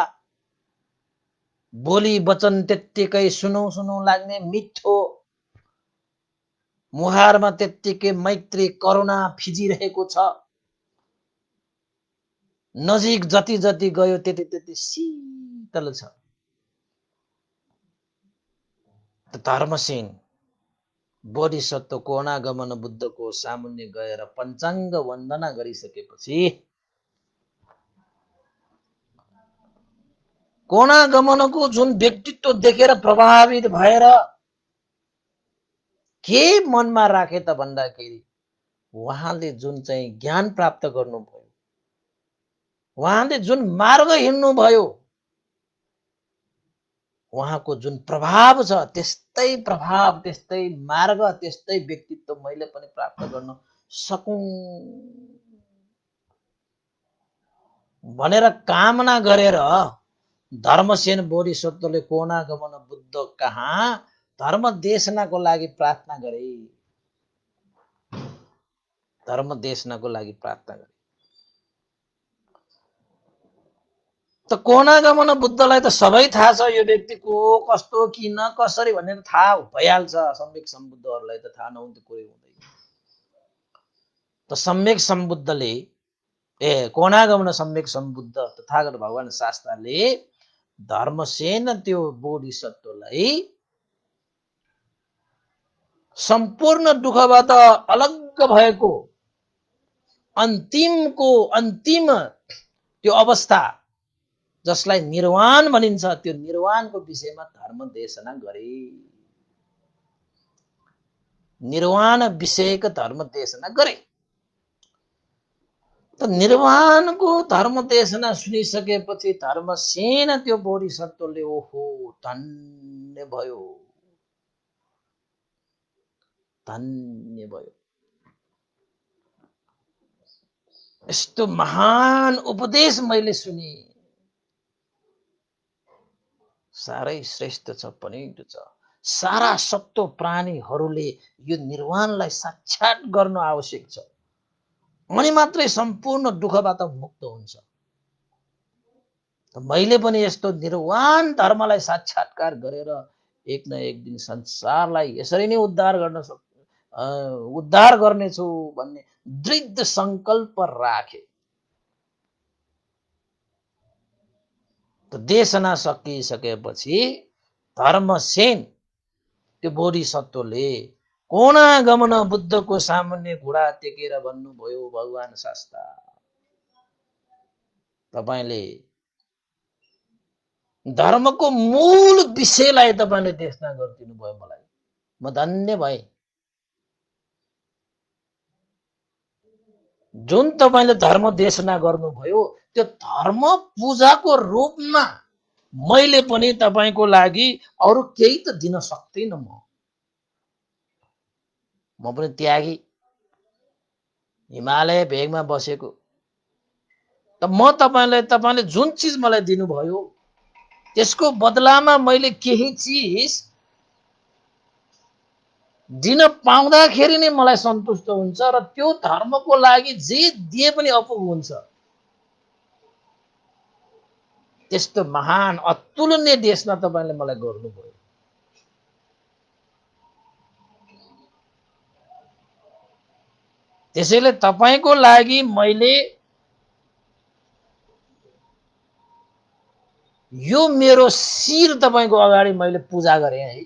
बोली वचन त्यत्तिकै सुनौ सुनौ लाग्ने मिठो, मुहारमा त्यत्तिकै मैत्री करुणा फिजिरहेको छ। नजिक जति जति गयो त्यति त्यति शीतल छ। धर्मसेन बोधिसत्व कोनागमन बुद्धको सामुन्ने गएर पञ्चाङ्ग वन्दना गरिसकेपछि कोनागमनको जुन व्यक्तित्व देखेर प्रभावित भएर के मनमा राखे त भन्दाखेरि उहाँले जुन चाहिँ ज्ञान प्राप्त गर्नुभयो, उहाँले जुन मार्ग हिँड्नु भयो, उहाँको जुन प्रभाव छ त्यस्तै प्रभाव, त्यस्तै मार्ग, त्यस्तै व्यक्तित्व मैले पनि प्राप्त गर्न सकूं भनेर कामना गरेर धर्मसेन बोधिसत्वले कोनागमन बुद्ध कहाँ धर्म देशनाको लागि प्रार्थना गरे। धर्म देशनाको लागि प्रार्थना गरे। त कोनागमन बुद्धलाई त सबै थाहा छ, यो व्यक्ति को कस्तो किन कसरी भन्ने त थाहा भइहाल्छ। सम्यक सम्बुद्धहरूलाई त थाहा नहुन्थ्यो कुरै हुँदैन। त सम्यक सम्बुद्धले कोनागमन सम्यक सम्बुद्ध तथागत भगवान शास्त्रले धर्मसेन त्यो बोधिसत्वलाई सम्पूर्ण दुःखबाट अलग्ग भएको अन्तिमको अन्तिम त्यो अवस्था जसलाई निर्वाण भनिन्छ, त्यो निर्वाणको विषयमा धर्म देशना गरे। निर्वाण विषयक धर्म देशना गरे। त निर्वाणको धर्म देशना सुनिसकेपछि धर्मसेन त्यो बोधिसत्वले ओहो धन्य भयो, धन्य भयो। यस्तो महान उपदेश मैले सुने, साह्रै श्रेष्ठ छ, पनिट छ। सारा सत्व प्राणीहरूले यो निर्वाणलाई साक्षात गर्न आवश्यक छ, अनि मात्रै सम्पूर्ण दुःखबाट मुक्त हुन्छ। मैले पनि यस्तो निर्वाण धर्मलाई साक्षात्कार गरेर एक न एक दिन संसारलाई यसरी नै उद्धार गर्नेछु भन्ने दृढ संकल्प राखे। त देशना सकिसकेपछि धर्मसेन त्यो बोधिसत्वले कोनागमन बुद्धको सामुन्ने घुँडा टेकेर भन्नुभयो, भगवान शास्ता, तपाईले धर्मको मूल विषयलाई तपाईले देशना गरिदिनु भयो मलाई, म धन्य भएँ। जुन तपाईले धर्म देशना गर्नुभयो त्यो धर्म पूजाको रूपमा मैले पनि तपाईको लागि अरु केही त दिन सक्दिन। म पनि त्यागी, हिमालय भेगमा बसेको, त म तपाईले जुन चीज मलाई दिनुभयो त्यसको बदलामा मैले केही चीज दिन पाउँदाखेरि नै मलाई सन्तुष्ट हुन्छ र त्यो धर्मको लागि जे दिए पनि अपुग हुन्छ। त्यस्तो महान अतुलनीय देशमा तपाईले मलाई गर्नुभयो। त्यसैले तपाईको लागि मैले यो मेरो शिर तपाईको अगाडि मैले पूजा गरे है।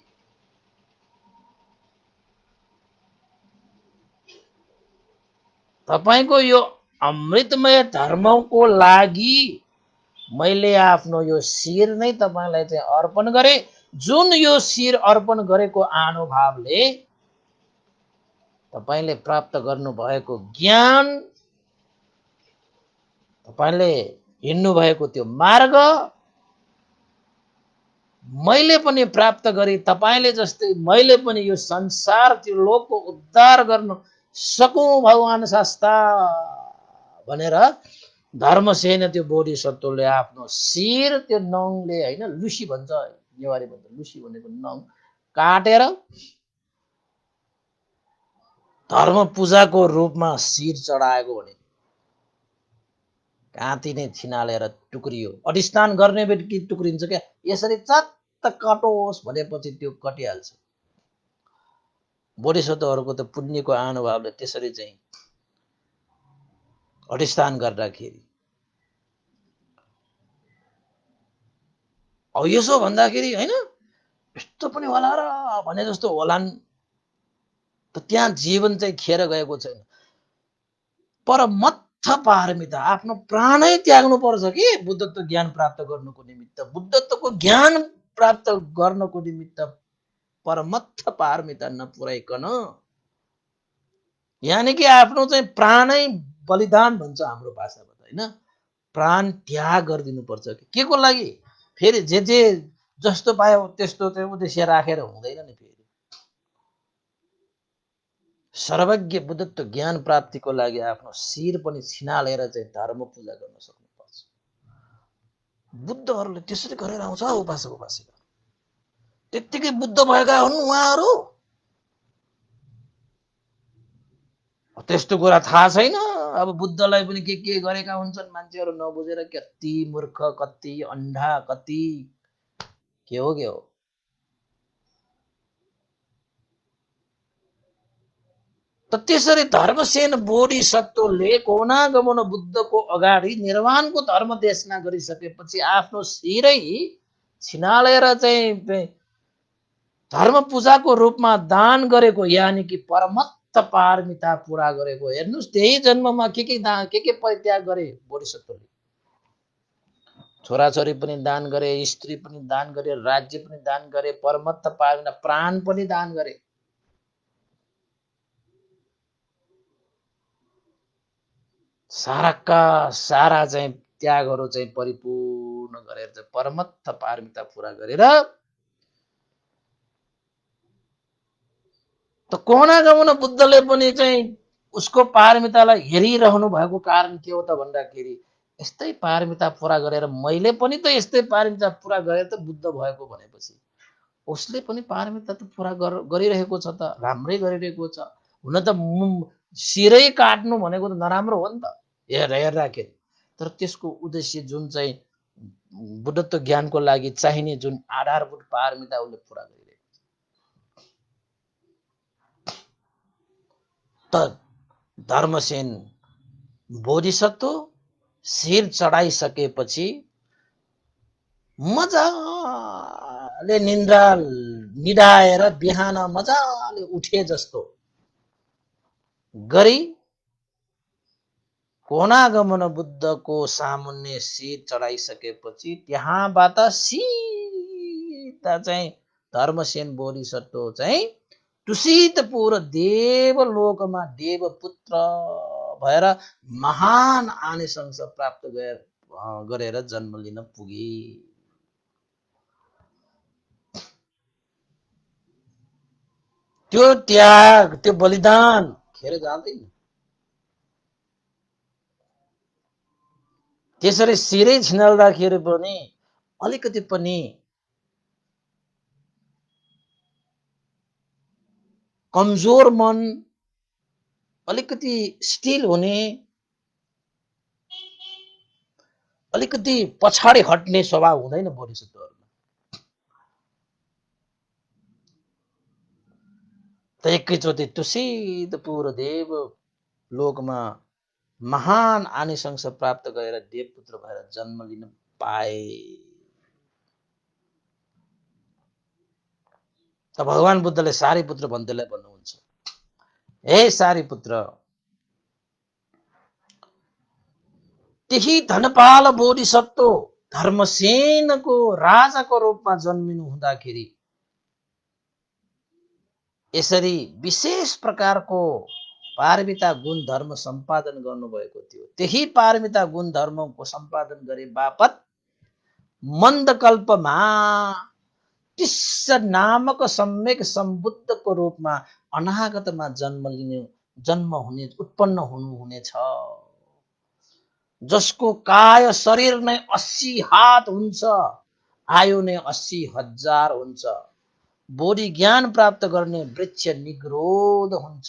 तपाईको यो अमृतमय धर्मको लागि मैले आफ्नो यो शिर नै तपाईलाई चाहिँ अर्पण गरे। जुन यो शिर अर्पण गरेको अनुभावले तपाईले प्राप्त गर्नु भएको ज्ञान, तपाईले हिँड्नु भएको त्यो मार्ग मैले पनि प्राप्त गरी तपाईले जस्तै मैले पनि यो संसार त्यो लोकको उद्धार गर्न सकूं भगवान शास्ता भनेर धर्मसेन त्यो बोधिसत्वले आफ्नो शिर त्यो नङले हैन लुसी भन्छ नेवारी भन्छ, लुसी भनेको नङ काटेर धर्म पूजाको रूपमा शिर चढाएको भने काँती नै छिनालेर टुक्रियो। अधिष्ठान गर्ने बेटी टुक्रिन्छ क्या, यसरी चत्त कटोस् भनेपछि त्यो कटिहाल्छ। बोधिसत्वहरूको त पुण्यको अनुभवले त्यसरी चाहिँ अधिष्ठान गर्दाखेरि अब यसो भन्दाखेरि हैन यस्तो पनि होला र भने जस्तो होलान् त त्यहाँ जीवन चाहिँ खेर गएको छैन। परमत्थ पारमिता आफ्नो प्राणै त्याग्नु पर्छ कि बुद्धत्व ज्ञान प्राप्त गर्नुको निमित्त। बुद्धत्वको ज्ञान प्राप्त गर्नको निमित्त परमत्थ पारमिता नपुर्याइकन यानि कि आफ्नो चाहिँ प्राणै बलिदान भन्छ हाम्रो भाषामा हैन, प्राण त्याग गरिदिनु पर्छ कि के को लागि? फेरि जे जस्तो पायो त्यस्तो चाहिँ उद्देश्य राखेर हुँदैन नि। फेरि सर्वज्ञ बुद्धत्व ज्ञान प्राप्तिको लागि आफ्नो शिर पनि छिनालेर चाहिँ धर्म पूजा गर्न सक्नुपर्छ। बुद्धहरूले त्यसरी गरेर आउँछ उपासक उपासिका, त्यत्तिकै बुद्ध भएका हुन् उहाँहरू। त्यस्तो कुरा थाहा छैन। अब बुद्धलाई पनि के गरेका हुन्छन् मान्छेहरू नबुझेर, कति मूर्ख, कति अन्धा, कति के हो। त त्यसरी धर्मसेन बोधिसत्वले कोनागमन बुद्धको अगाडि निर्वाणको धर्म देशना गरिसकेपछि आफ्नो शिरै छिनालेर चाहिँ धर्म पूजाको रूपमा दान गरेको, यानि कि परमत्त पारमिता पूरा गरेको। हेर्नुस् त्यही जन्ममा के परित्याग गरे बोधिसत्वले। छोराछोरी पनि दान गरे, स्त्री पनि दान गरे, राज्य पनि दान गरे, परमत्त पारमिता प्राण पनि दान गरे। साराका सारा चाहिँ त्यागहरू चाहिँ परिपूर्ण गरेर चाहिँ परमत्त पारमिता पूरा गरेर त कोनागमन बुद्धले पनि चाहिँ उसको पारमितालाई हेरिरहनु भएको कारण के हो त भन्दाखेरि यस्तै पारमिता पूरा गरेर मैले पनि त यस्तै पारमिता पूरा गरेर त बुद्ध भएको भनेपछि उसले पनि पारमिता त पूरा गरिरहेको छ त, राम्रै गरिरहेको छ। हुन त शिरै काट्नु भनेको त नराम्रो हो नि त हेर्दाखेरि, तर त्यसको उद्देश्य जुन चाहिँ बुद्धत्व ज्ञानको लागि चाहिने जुन आधारभूत पारमिता उसले पूरा गरिरहेको छ। त धर्मसेन बोधिसत्व शिर चढाइसकेपछि मजाले निन्द्रा निदाएर बिहान मजाले उठे जस्तो गरी कोनागमन बुद्धको सामुन्ने शिर चढाइसकेपछि त्यहाँबाट सिधा चाहिँ धर्मसेन बोधिसत्व चाहिँ तुषितपुर देवलोकमा देवपुत्र भएर महान आनिसंस प्राप्त गरेर जन्म लिन पुगे। त्यो त्याग, त्यो बलिदान खेर जाँदैन। त्यसरी शिरै छिनाल्दाखेरि पनि अलिकति पनि कमजोर मन, अलिकति स्टिल हुने, अलिकति पछाडि हट्ने स्वभाव हुँदैन बोधिसत्वहरुमा। त एकैचोटि तुषितपुर देव लोकमा महान आनिसंस प्राप्त गरेर देवपुत्र भएर जन्म लिन पाए। त भगवान बुद्धले सारीपुत्र भन्तेलाई भन्नुहुन्छ, हे सारीपुत्र, त्यही धनपाल बोधिसत्व धर्मसेनको राजाको रूपमा जन्मिनु हुँदाखेरि यसरी विशेष प्रकारको पारमिता गुण धर्म सम्पादन गर्नुभएको थियो। त्यही पारमिता गुण धर्मको सम्पादन गरे बापत मन्दकल्पमा तिस्स नामक सम्यक सम्बुद्धको रूपमा अनागतमा जन्म हुने उत्पन्न हुनुहुनेछ, जसको काय शरीर नै 80 हात हुन्छ, आयु नै 80,000 हुन्छ, बोधि ज्ञान प्राप्त गर्ने वृक्ष निग्रोध हुन्छ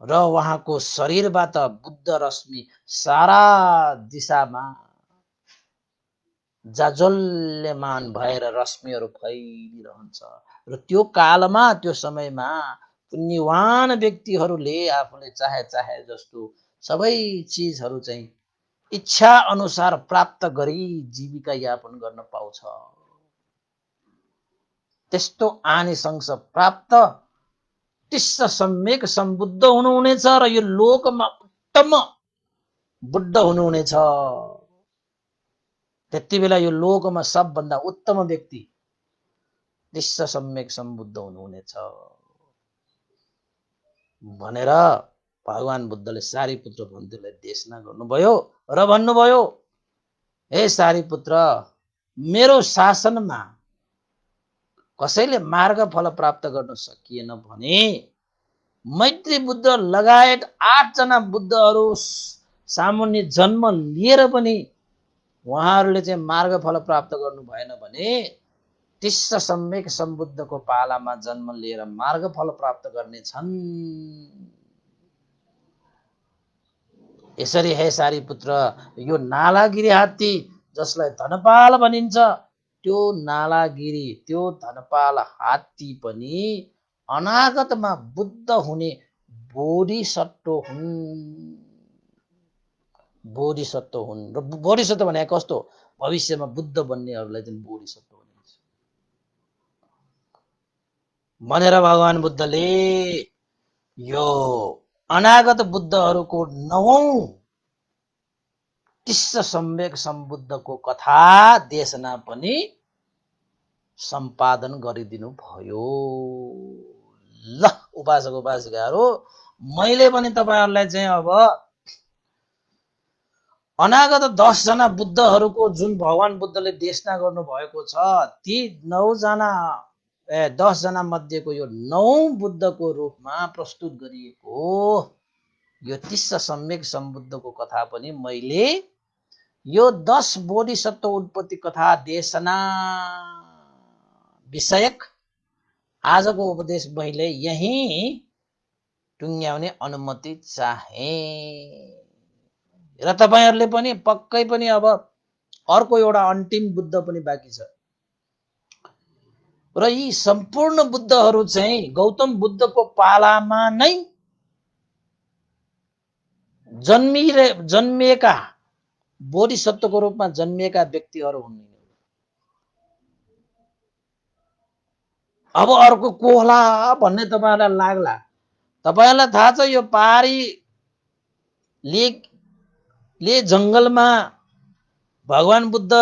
र उहाँको शरीरबाट बुद्ध रश्मि सारा दिशामा जाजल्यमान भएर रश्मिहरू फैलिरहन्छ। र त्यो कालमा, त्यो समयमा पुण्यवान व्यक्तिहरूले आफूले चाहे जस्तो सबै चिजहरू चाहिँ इच्छा अनुसार प्राप्त गरी जीविका यापन गर्न पाउँछ। त्यस्तो आनिसंस प्राप्त तिस्स सम्यक सम्बुद्ध हुनुहुनेछ र यो लोकमा उत्तम बुद्ध हुनुहुनेछ। त्यति बेला यो लोकमा सबभन्दा उत्तम व्यक्ति तिस्स सम्यक सम्बुद्ध हुनुहुनेछ भनेर भगवान बुद्धले सारीपुत्र भन्तेलाई देशना गर्नुभयो र भन्नुभयो, हे सारीपुत्र, मेरो शासनमा कसैले मार्ग फल प्राप्त गर्न सकिएन भने मैत्री बुद्ध लगायत 8 जना बुद्धहरू सामान्य जन्म लिएर पनि उहाँहरूले चाहिँ मार्ग फल प्राप्त गर्नु भएन भने तिस्स सम्यक सम्बुद्धको पालामा जन्म लिएर मार्ग फल प्राप्त गर्ने छन्। यसरी हे सारीपुत्र, यो नालागिरी हात्ती जसलाई धनपाल भनिन्छ, त्यो नालागिरी, त्यो धनपाल हात्ती पनि अनागतमा बुद्ध हुने बोधिसत्व हुन्। बोधिसत्व हुन् र बोधिसत्व भने कस्तो, भविष्यमा बुद्ध बन्नेहरूलाई चाहिँ बोधिसत्व भनिन्छ भनेर भगवान बुद्धले यो अनागत बुद्धहरूको 9औं तिस्स सम्यक सम्बुद्धको कथा देशना पनि सम्पादन गरिदिनु भयो। ल उपासक उपासिकाहरू, मैले पनि तपाईहरुलाई चाहिँ अब अनागत 10 जना बुद्धहरूको जुन भगवान बुद्धले देशना गर्नु भएको छ, ती 10 जना मध्येको यो 9 बुद्धको रूपमा प्रस्तुत गरिएको यो तिस्स सम्यक सम्बुद्धको कथा पनि मैले यो 10 बोधिसत्व उत्पत्ति कथा देशना विषयक आजको उपदेश मैले यही टुङ्ग्याउने अनुमति चाहे र तपाईहरुले पनि पक्कै पनि अब अर्को एउटा अन्तिम बुद्ध पनि बाँकी छ र यी सम्पूर्ण बुद्धहरू चाहिँ गौतम बुद्धको पालामा नै जन्मिएका बोधिसत्वको रूपमा जन्मिएका व्यक्तिहरू हुन्। अब अर्को को होला भन्ने तपाईहरुलाई लाग्ला। तपाईहरुलाई थाहा छ यो पारी ले जंगलमा भगवान बुद्ध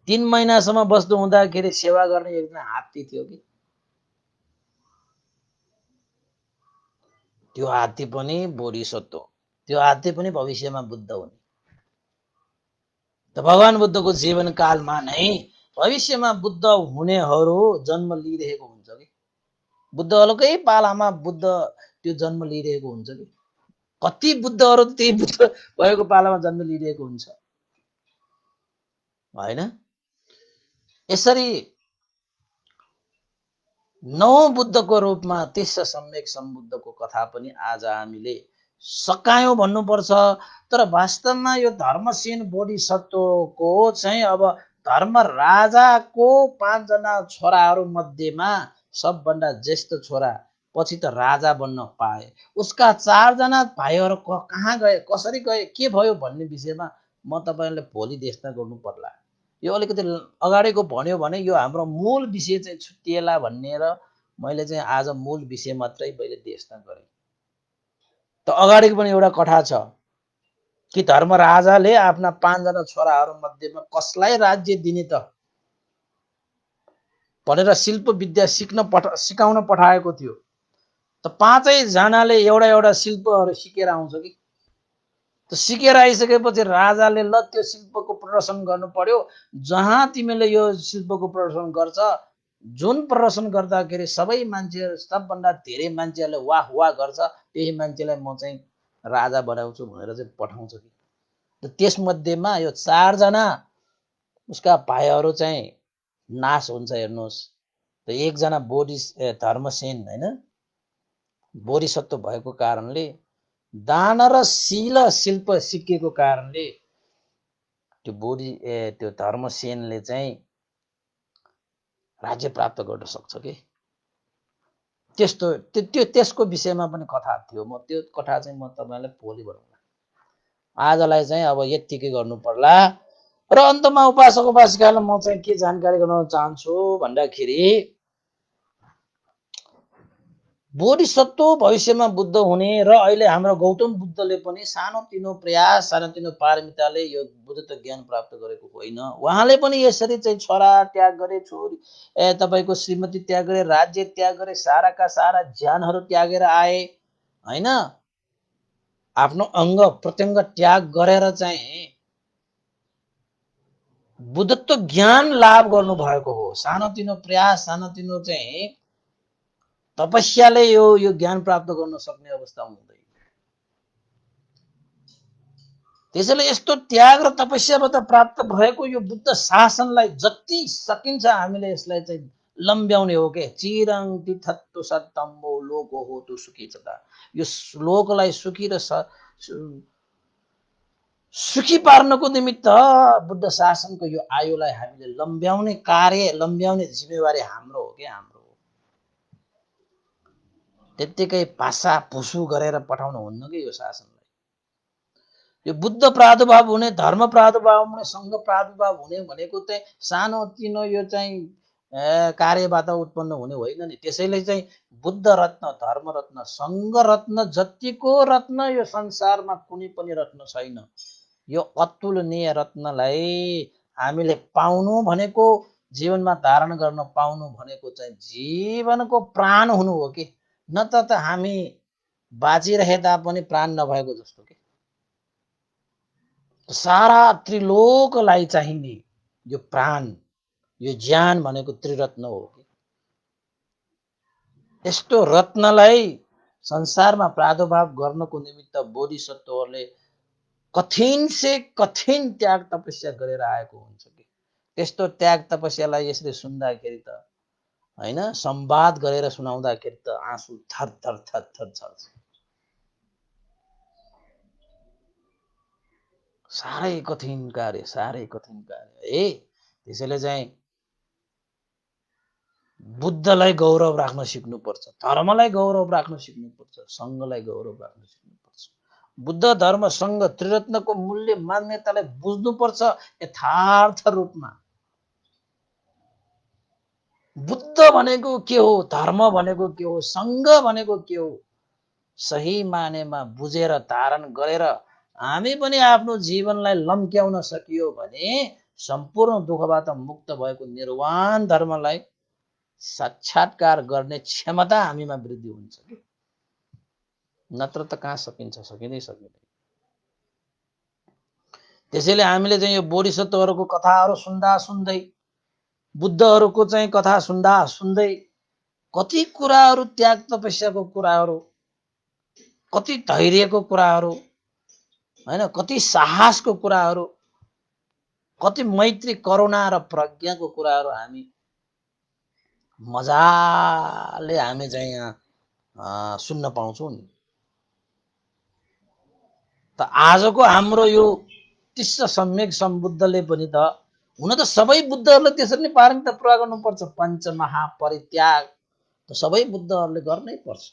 3 महिनासम्म बस्नु हुँदाखेरि सेवा गर्ने एकजना हात्ती थियो कि त्यो हात्ती पनि बोधिसत्व, त्यो हात्ती पनि भविष्यमा बुद्ध हुने। त भगवान बुद्धको जीवनकालमा नै भविष्यमा बुद्ध हुनेहरू जन्म लिइरहेको हुन्छ कि बुद्धहरूकै पालामा बुद्ध त्यो जन्म लिइरहेको हुन्छ कि कति बुद्धहरू त्यही बुद्ध भएको पालामा जन्म लिइरहेको हुन्छ होइन। यसरी 9 बुद्धको रूपमा तेस्रो सम्यक सम्बुद्धको कथा पनि आज हामीले सकायौँ भन्नुपर्छ। तर वास्तवमा यो धर्मसेन बोधिसत्वको चाहिँ अब धर्म राजाको 5 जना छोराहरू मध्येमा सबभन्दा ज्येष्ठ छोरा पछि त राजा बन्न पाए, उसका 4 जना भाइहरू कहाँ गए, कसरी गए, के भयो भन्ने विषयमा म तपाईँले भोलि देख्न गर्नु पर्ला। यो अलिकति अगाडिको भन्यो भने यो हाम्रो मूल विषय चाहिँ छुट्टिएला भन्ने र मैले चाहिँ आज मूल विषय मात्रै मैले देख्न गरेँ। त अगाडिको पनि एउटा कथा छ कि धर्मराजाले आफ्ना 5 जना छोराहरू मध्येमा कसलाई राज्य दिने त भनेर शिल्प विद्या सिकाउन पठाएको थियो। त 5 जनाले एउटा एउटा शिल्पहरू सिकेर आउँछ कि त सिकेर आइसकेपछि राजाले ल त्यो शिल्पको प्रदर्शन गर्नु पर्यो, जहाँ तिमीले यो शिल्पको प्रदर्शन गर्छ, जुन प्रदर्शन गर्दाखेरि सबै मान्छेहरू सबभन्दा धेरै मान्छेहरूले वाह वाह गर्छ, त्यही मान्छेलाई म चाहिँ राजा बनाउँछु भनेर चाहिँ पठाउँछ कि त त्यसमध्येमा यो 4 जना उसका भाइहरू चाहिँ नाश हुन्छ। हेर्नुहोस् त एकजना धर्मसेन होइन बोधिसत्व भएको कारणले दान र शील शिल्प सिकेको कारणले त्यो धर्मसेनले चाहिँ राज्य प्राप्त गर्न सक्छ कि त्यस्तो त्यसको विषयमा पनि कथा थियो। म त्यो कथा चाहिँ म तपाईँलाई भोलि बनाउँला। आजलाई चाहिँ अब यत्तिकै गर्नु पर्ला। र अन्तमा उपासक उपासिकालाई म चाहिँ के जानकारी गराउन चाहन्छु भन्दाखेरि बोधिसत्व भविष्यमा बुद्ध हुने र अहिले हाम्रो गौतम बुद्धले पनि सानोतिनो प्रयास सानोतिनो पारमिताले यो बुद्धत्व ज्ञान प्राप्त गरेको होइन। उहाँले पनि यसरी चाहिँ छोरा त्याग गरे, छोरी तपाईँको श्रीमती त्याग गरे, राज्य त्याग गरे, साराका सारा ज्ञानहरू त्यागेर आए होइन। आफ्नो अङ्ग प्रत्यङ्ग त्याग गरेर चाहिँ बुद्धत्व ज्ञान लाभ गर्नु भएको हो। सानोतिनो प्रयास सानोतिनो चाहिँ तपस्याले यो ज्ञान प्राप्त गर्न सक्ने अवस्था हुँदैन। त्यसैले यस्तो त्याग र तपस्याबाट प्राप्त भएको यो बुद्ध शासनलाई जति सकिन्छ हामीले यसलाई चाहिँ लम्ब्याउने हो के। चिरङ तिथत्व सत्तम्बो लोक हो तो सुखी छदा, यो लोकलाई सुखी र सुखी पार्नको निमित्त बुद्ध शासनको यो आयुलाई हामीले लम्ब्याउने कार्य लम्ब्याउने जिम्मेवारी हाम्रो हो के हाम्रो। त्यत्तिकै भाषा भुसु गरेर पठाउनु हुन्न कि यो शासनलाई। यो बुद्ध प्रादुर्भाव हुने, धर्म प्रादुर्भाव हुने, सङ्घ प्रादुर्भाव हुने भनेको चाहिँ सानोतिनो यो चाहिँ कार्यबाट उत्पन्न हुने होइन नि। त्यसैले चाहिँ बुद्ध रत्न, धर्म रत्न, सङ्घ रत्न जतिको रत्न यो संसारमा कुनै पनि रत्न छैन। यो अतुलनीय रत्नलाई हामीले पाउनु भनेको, जीवनमा धारण गर्न पाउनु भनेको चाहिँ जीवनको प्राण हुनु हो कि, न त हामी बाँचिरहे तापनि प्राण नभएको जस्तो के। सारा त्रिलोकलाई चाहिने यो प्राण, यो ज्ञान भनेको त्रिरत्न हो कि। यस्तो रत्नलाई संसारमा प्रादुर्भाव गर्नको निमित्त बोधिसत्वहरूले कठिन से कठिन त्याग तपस्या गरेर आएको हुन्छ कि। त्यस्तो त्याग तपस्यालाई यसरी सुन्दाखेरि त होइन, संवाद गरेर सुनाउँदाखेरि त आँसु थर थर थर थर छर्छ। साह्रै कठिन कार्य, साह्रै कठिन कार्य है। त्यसैले चाहिँ बुद्धलाई गौरव राख्न सिक्नुपर्छ, धर्मलाई गौरव राख्न सिक्नुपर्छ, सङ्घलाई गौरव राख्न सिक्नुपर्छ। बुद्ध धर्म सङ्घ त्रिरत्नको मूल्य मान्यतालाई बुझ्नुपर्छ यथार्थ रूपमा। बुद्ध भनेको के हो, धर्म भनेको के हो, सङ्घ भनेको के हो, सही मानेमा बुझेर धारण गरेर हामी पनि आफ्नो जीवनलाई लम्क्याउन सकियो भने सम्पूर्ण दुःखबाट मुक्त भएको निर्वाण धर्मलाई साक्षात्कार गर्ने क्षमता हामीमा वृद्धि हुन्छ कि नत्र त कहाँ सकिन्छ, सकिँदै सकिँदैन। त्यसैले हामीले चाहिँ यो बोधिसत्वहरूको कथाहरू सुन्दा सुन्दै, बुद्धहरूको चाहिँ कथा सुन्दा सुन्दै कति कुराहरू, त्याग तपस्याको कुराहरू, कति धैर्यको कुराहरू, हैन, कति साहसको कुराहरू, कति मैत्री करुणा र प्रज्ञाको कुराहरू हामी मजाले हामी चाहिँ यहाँ सुन्न पाउँछौँ नि। त आजको हाम्रो यो तिस्स सम्यक सम्बुद्धले पनि त, हुन त सबै बुद्धहरूले त्यसरी नै पारमिता पुरा गर्नुपर्छ, पञ्चमहापरित्याग त सबै बुद्धहरूले गर्नै पर्छ।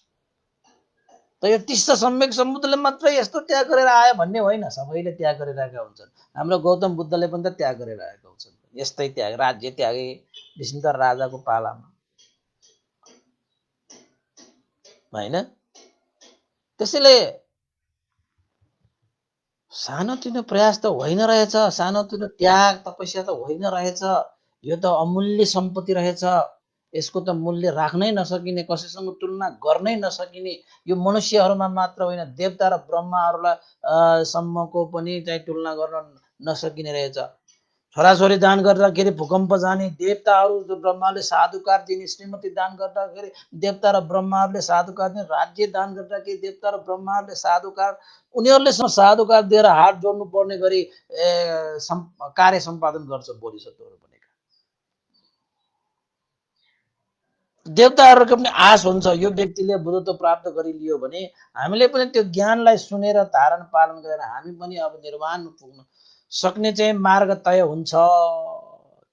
त यो तिस्स सम्यक सम्बुद्धले मात्रै यस्तो त्याग गरेर आयो भन्ने होइन, सबैले त्याग गरिरहेका हुन्छन्। हाम्रो गौतम बुद्धले पनि त त्याग गरेर आएका हुन्छन्, यस्तै त्याग, राज्य त्यागे विष्णुधर राजाको पालामा, होइन। त्यसैले सानोतिनो प्रयास त होइन रहेछ, सानोतिनो त्याग तपस्या त होइन रहेछ। यो त अमूल्य सम्पत्ति रहेछ, यसको त मूल्य राख्नै नसकिने, कसैसँग तुलना गर्नै नसकिने, यो मनुष्यहरूमा मात्र होइन, देवता र ब्रह्माहरूलाई सम्मको पनि चाहिँ तुलना गर्न नसकिने रहेछ। छोराछोरी दान गर्दाखेरि भूकम्प जाने, देवताहरू ब्रह्माले साधुकार दिने, श्रीमती दान गर्दाखेरि देवता र ब्रह्माहरूले साधुकार दिने, राज्य दान गर्दाखेरि देवता र ब्रह्माहरूले साधुकार, उनीहरूले साधुकार दिएर हात जोड्नु पर्ने गरी कार्य सम्पादन गर्छ बोधिसत्वहरू भनेका। देवताहरूको पनि आश हुन्छ यो व्यक्तिले बुद्धत्व प्राप्त गरिलियो भने हामीले पनि त्यो ज्ञानलाई सुनेर धारण पालन गरेर हामी पनि अब निर्वाण पुग्न सक्ने चाहिँ मार्ग तय हुन्छ।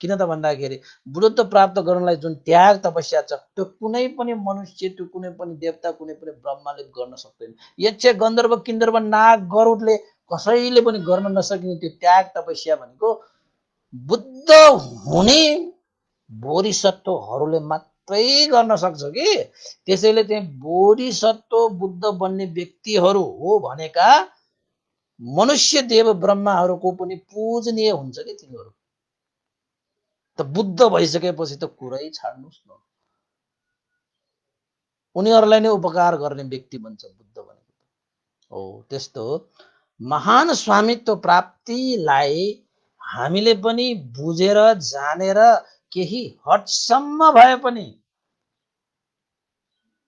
किन त भन्दाखेरि बुद्धत्व प्राप्त गर्नलाई जुन त्याग तपस्या छ त्यो कुनै पनि मनुष्य, त्यो कुनै पनि देवता, कुनै पनि ब्रह्माले गर्न सक्दैन। यक्ष गन्धर्व किन्धर्व नाग गरुडले कसैले पनि गर्न नसकिने त्यो त्याग तपस्या भनेको बुद्ध हुने बोधिसत्वहरूले मात्रै गर्न सक्छ कि। त्यसैले चाहिँ बोधिसत्व बुद्ध बन्ने व्यक्तिहरू हो भनेका मनुष्य देव ब्रह्माहरूको पनि पूजनीय हुन्छ कि तिनीहरू। त बुद्ध भइसकेपछि त कुरै छाड्नुहोस् न, उनीहरूलाई नै उपकार गर्ने व्यक्ति बन्छ बुद्ध भनेको। हो त्यस्तो महान स्वामित्व प्राप्तिलाई हामीले पनि बुझेर जानेर केही हदसम्म भए पनि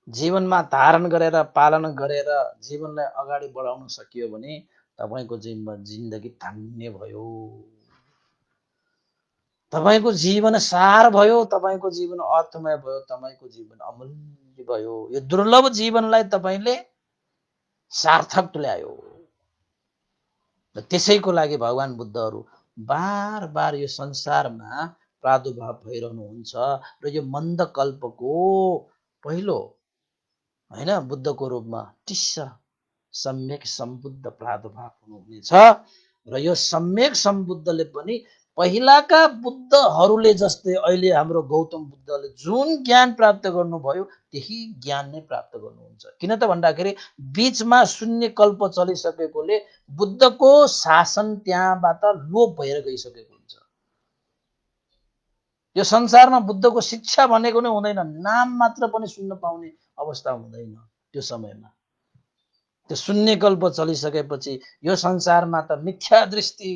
जीवनमा धारण गरेर पालन गरेर जीवनलाई अगाडि बढाउन सकियो भने तपाईको जिन्दगी धन्य भयो, तपाईको जीवन सार भयो, तपाईको जीवन अर्थमय भयो, तपाईको जीवन अमूल्य भयो। यो दुर्लभ जीवनलाई तपाईले सार्थक तुल्यायो। त्यसैको लागि भगवान बुद्धहरू बार बार यो संसारमा प्रादुर्भाव भइरहनुहुन्छ र यो मन्दकल्पको पहिलो, होइन, बुद्धको रूपमा तिस्स सम्यक सम्बुद्ध प्रादुर्भाव हुनुहुनेछ। र यो सम्यक सम्बुद्धले पनि पहिलाका बुद्धहरूले जस्तै अहिले हाम्रो गौतम बुद्धले जुन ज्ञान प्राप्त गर्नुभयो त्यही ज्ञान नै प्राप्त गर्नुहुन्छ। किन त भन्दाखेरि बीचमा शून्य कल्प चलिसकेकोले बुद्धको शासन त्यहाँबाट लोप भएर गइसकेको हुन्छ। यो संसारमा बुद्धको शिक्षा भनेको नै हुँदैन, नाम मात्र पनि सुन्न पाउने अवस्था हुँदैन त्यो समयमा। त्यो शून्य कल्प चलिसकेपछि यो संसारमा त मिथ्या दृष्टि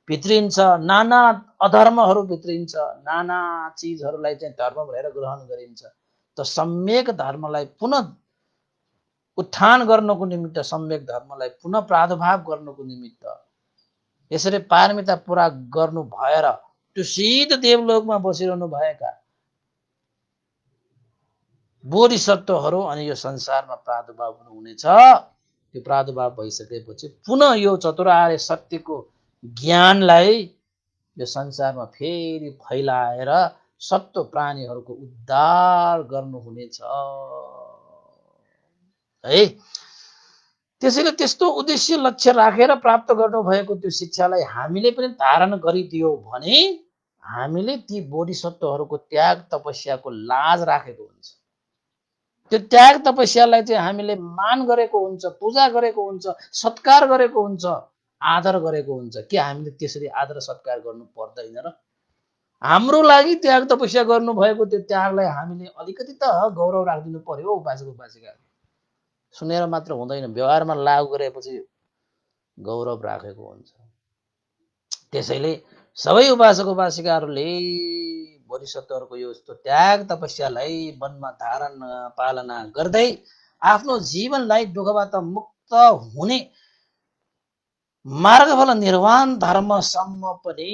भित्रिन्छ, नाना अधर्महरू भित्रिन्छ, नाना चिजहरूलाई चाहिँ धर्म भनेर ग्रहण गरिन्छ। त सम्यक धर्मलाई पुनः उत्थान गर्नको निमित्त, सम्यक धर्मलाई पुनः प्रादुर्भाव गर्नको निमित्त यसरी पारमिता पुरा गर्नु भएर त्यो सिध देवलोकमा बसिरहनु भएका बोधिसत्वहरू अनि यो संसारमा प्रादुर्भाव हुनुहुनेछ। त्यो प्रादुर्भाव भइसकेपछि पुनः यो चतुरार्य सत्यको ज्ञानलाई यो संसारमा फेरि फैलाएर सत्व प्राणीहरूको उद्धार गर्नुहुनेछ है। त्यसैले त्यस्तो उद्देश्य लक्ष्य राखेर प्राप्त गर्नुभएको त्यो शिक्षालाई हामीले पनि धारण गरिदियो भने हामीले ती बोधिसत्वहरूको त्याग तपस्याको लाज राखेको हुन्छ। त्यो त्याग तपस्यालाई चाहिँ हामीले मान गरेको हुन्छ, पूजा गरेको हुन्छ, सत्कार गरेको हुन्छ, आदर गरेको हुन्छ। के हामीले त्यसरी आदर सत्कार गर्नु पर्दैन र? हाम्रो लागि त्याग तपस्या गर्नुभएको त्यो त्यागलाई हामीले अलिकति त गौरव राखिदिनु पर्यो उपासक उपासिका। सुनेर मात्र हुँदैन, व्यवहारमा लागू गरेपछि गौरव राखेको हुन्छ। त्यसैले सबै उपासक उपासिकाहरूले बोधिसत्वहरूको यो यस्तो त्याग तपस्यालाई वनमा धारण पालना गर्दै आफ्नो जीवनलाई दुःखबाट मुक्त हुने मार्गफल निर्वाण धर्मसम्म पनि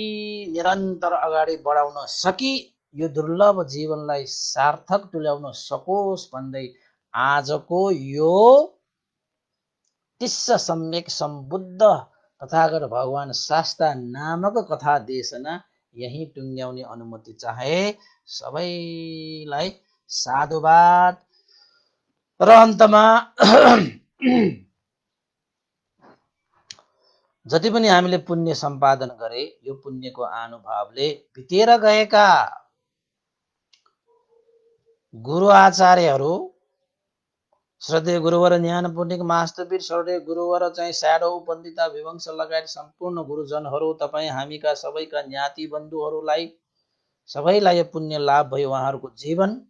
निरन्तर अगाडि बढाउन सकी यो दुर्लभ जीवनलाई सार्थक तुल्याउन सकोस् भन्दै आजको यो तिस्स सम्यक सम्बुद्ध तथागत भगवान शास्ता नामक कथा देशना यही टुङ्ग्याउने अनुमति चाहे। सबैलाई साधुवाद। र अन्तमा जति पनि हामीले पुण्य सम्पादन गरे यो पुण्यको अनुभवले बितेर गएका गुरु आचार्यहरू, श्रद्धेय गुरुवर ज्ञान पुण्यक मास्तवीर श्रद्धेय गुरुवर चाहिँ स्याडो पण्डिता विवंश लगायत सम्पूर्ण गुरुजनहरू, तपाईँ हामीका सबैका ज्ञाति बन्धुहरूलाई सबैलाई यो पुण्य लाभ भयो। उहाँहरूको जीवन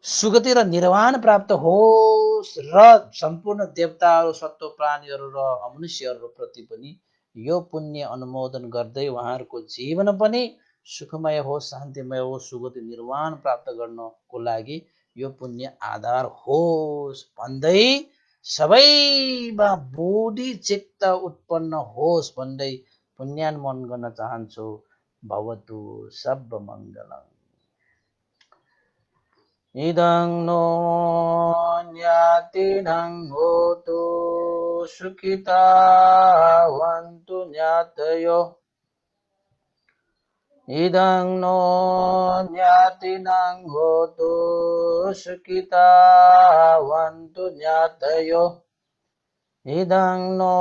सुगति र निर्वाण प्राप्त होस् र सम्पूर्ण देवताहरू, सत्व प्राणीहरू र मनुष्यहरू प्रति पनि यो पुण्य अनुमोदन गर्दै उहाँहरूको जीवन पनि सुखमय होस्, शान्तिमय होस्, सुगति निर्वाण प्राप्त गर्नको लागि यो पुण्य आधार होस् भन्दै सबैमा बोधि चित्त उत्पन्न होस् भन्दै पुण्यानुमोदन गर्न चाहन्छु। भवतु सब मङ्गलम्। इदं नो ज्ञातिनं होतु सुखिता वन्तु ज्ञातयो। इदं नो ज्ञातिनं होतु सुखिता वन्तु ज्ञातयो। इदं नो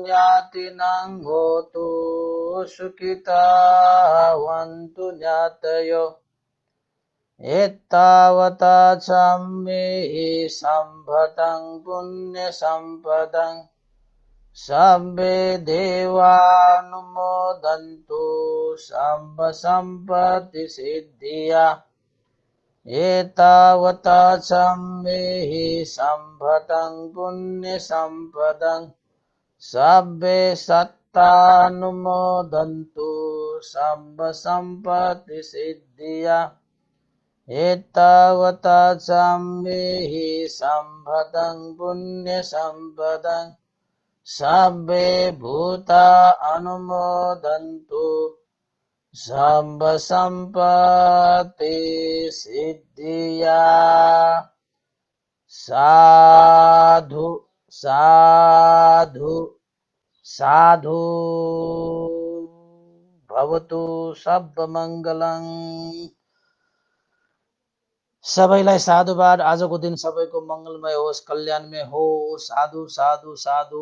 ज्ञातिनं होतु सुखिता वन्तु ज्ञातयो। एतावता सम्मे सम्भतं पुण्य सम्पदं सम्मे देवानुमोदन्तु सम्भ सम्पत्ति सिद्धिया। एतावता सम्मे सम्भतं पुण्य सम्पदं सम्मे सत्तानुमोदन्तु सम्भ सम्पत्ति सिद्धिया। एतावता सम्मे सम्भतं पुण्य सम्पदं सम्मे भूता अनुमोदन्तु सम्भ सम्पत्ति सिद्धिया। साधु साधु साधु। भवतु सब मङ्गलम्। सबैलाई साधुवाद। आजको दिन सबैको मङ्गलमय होस्, कल्याणमय होस्। साधु साधु साधु।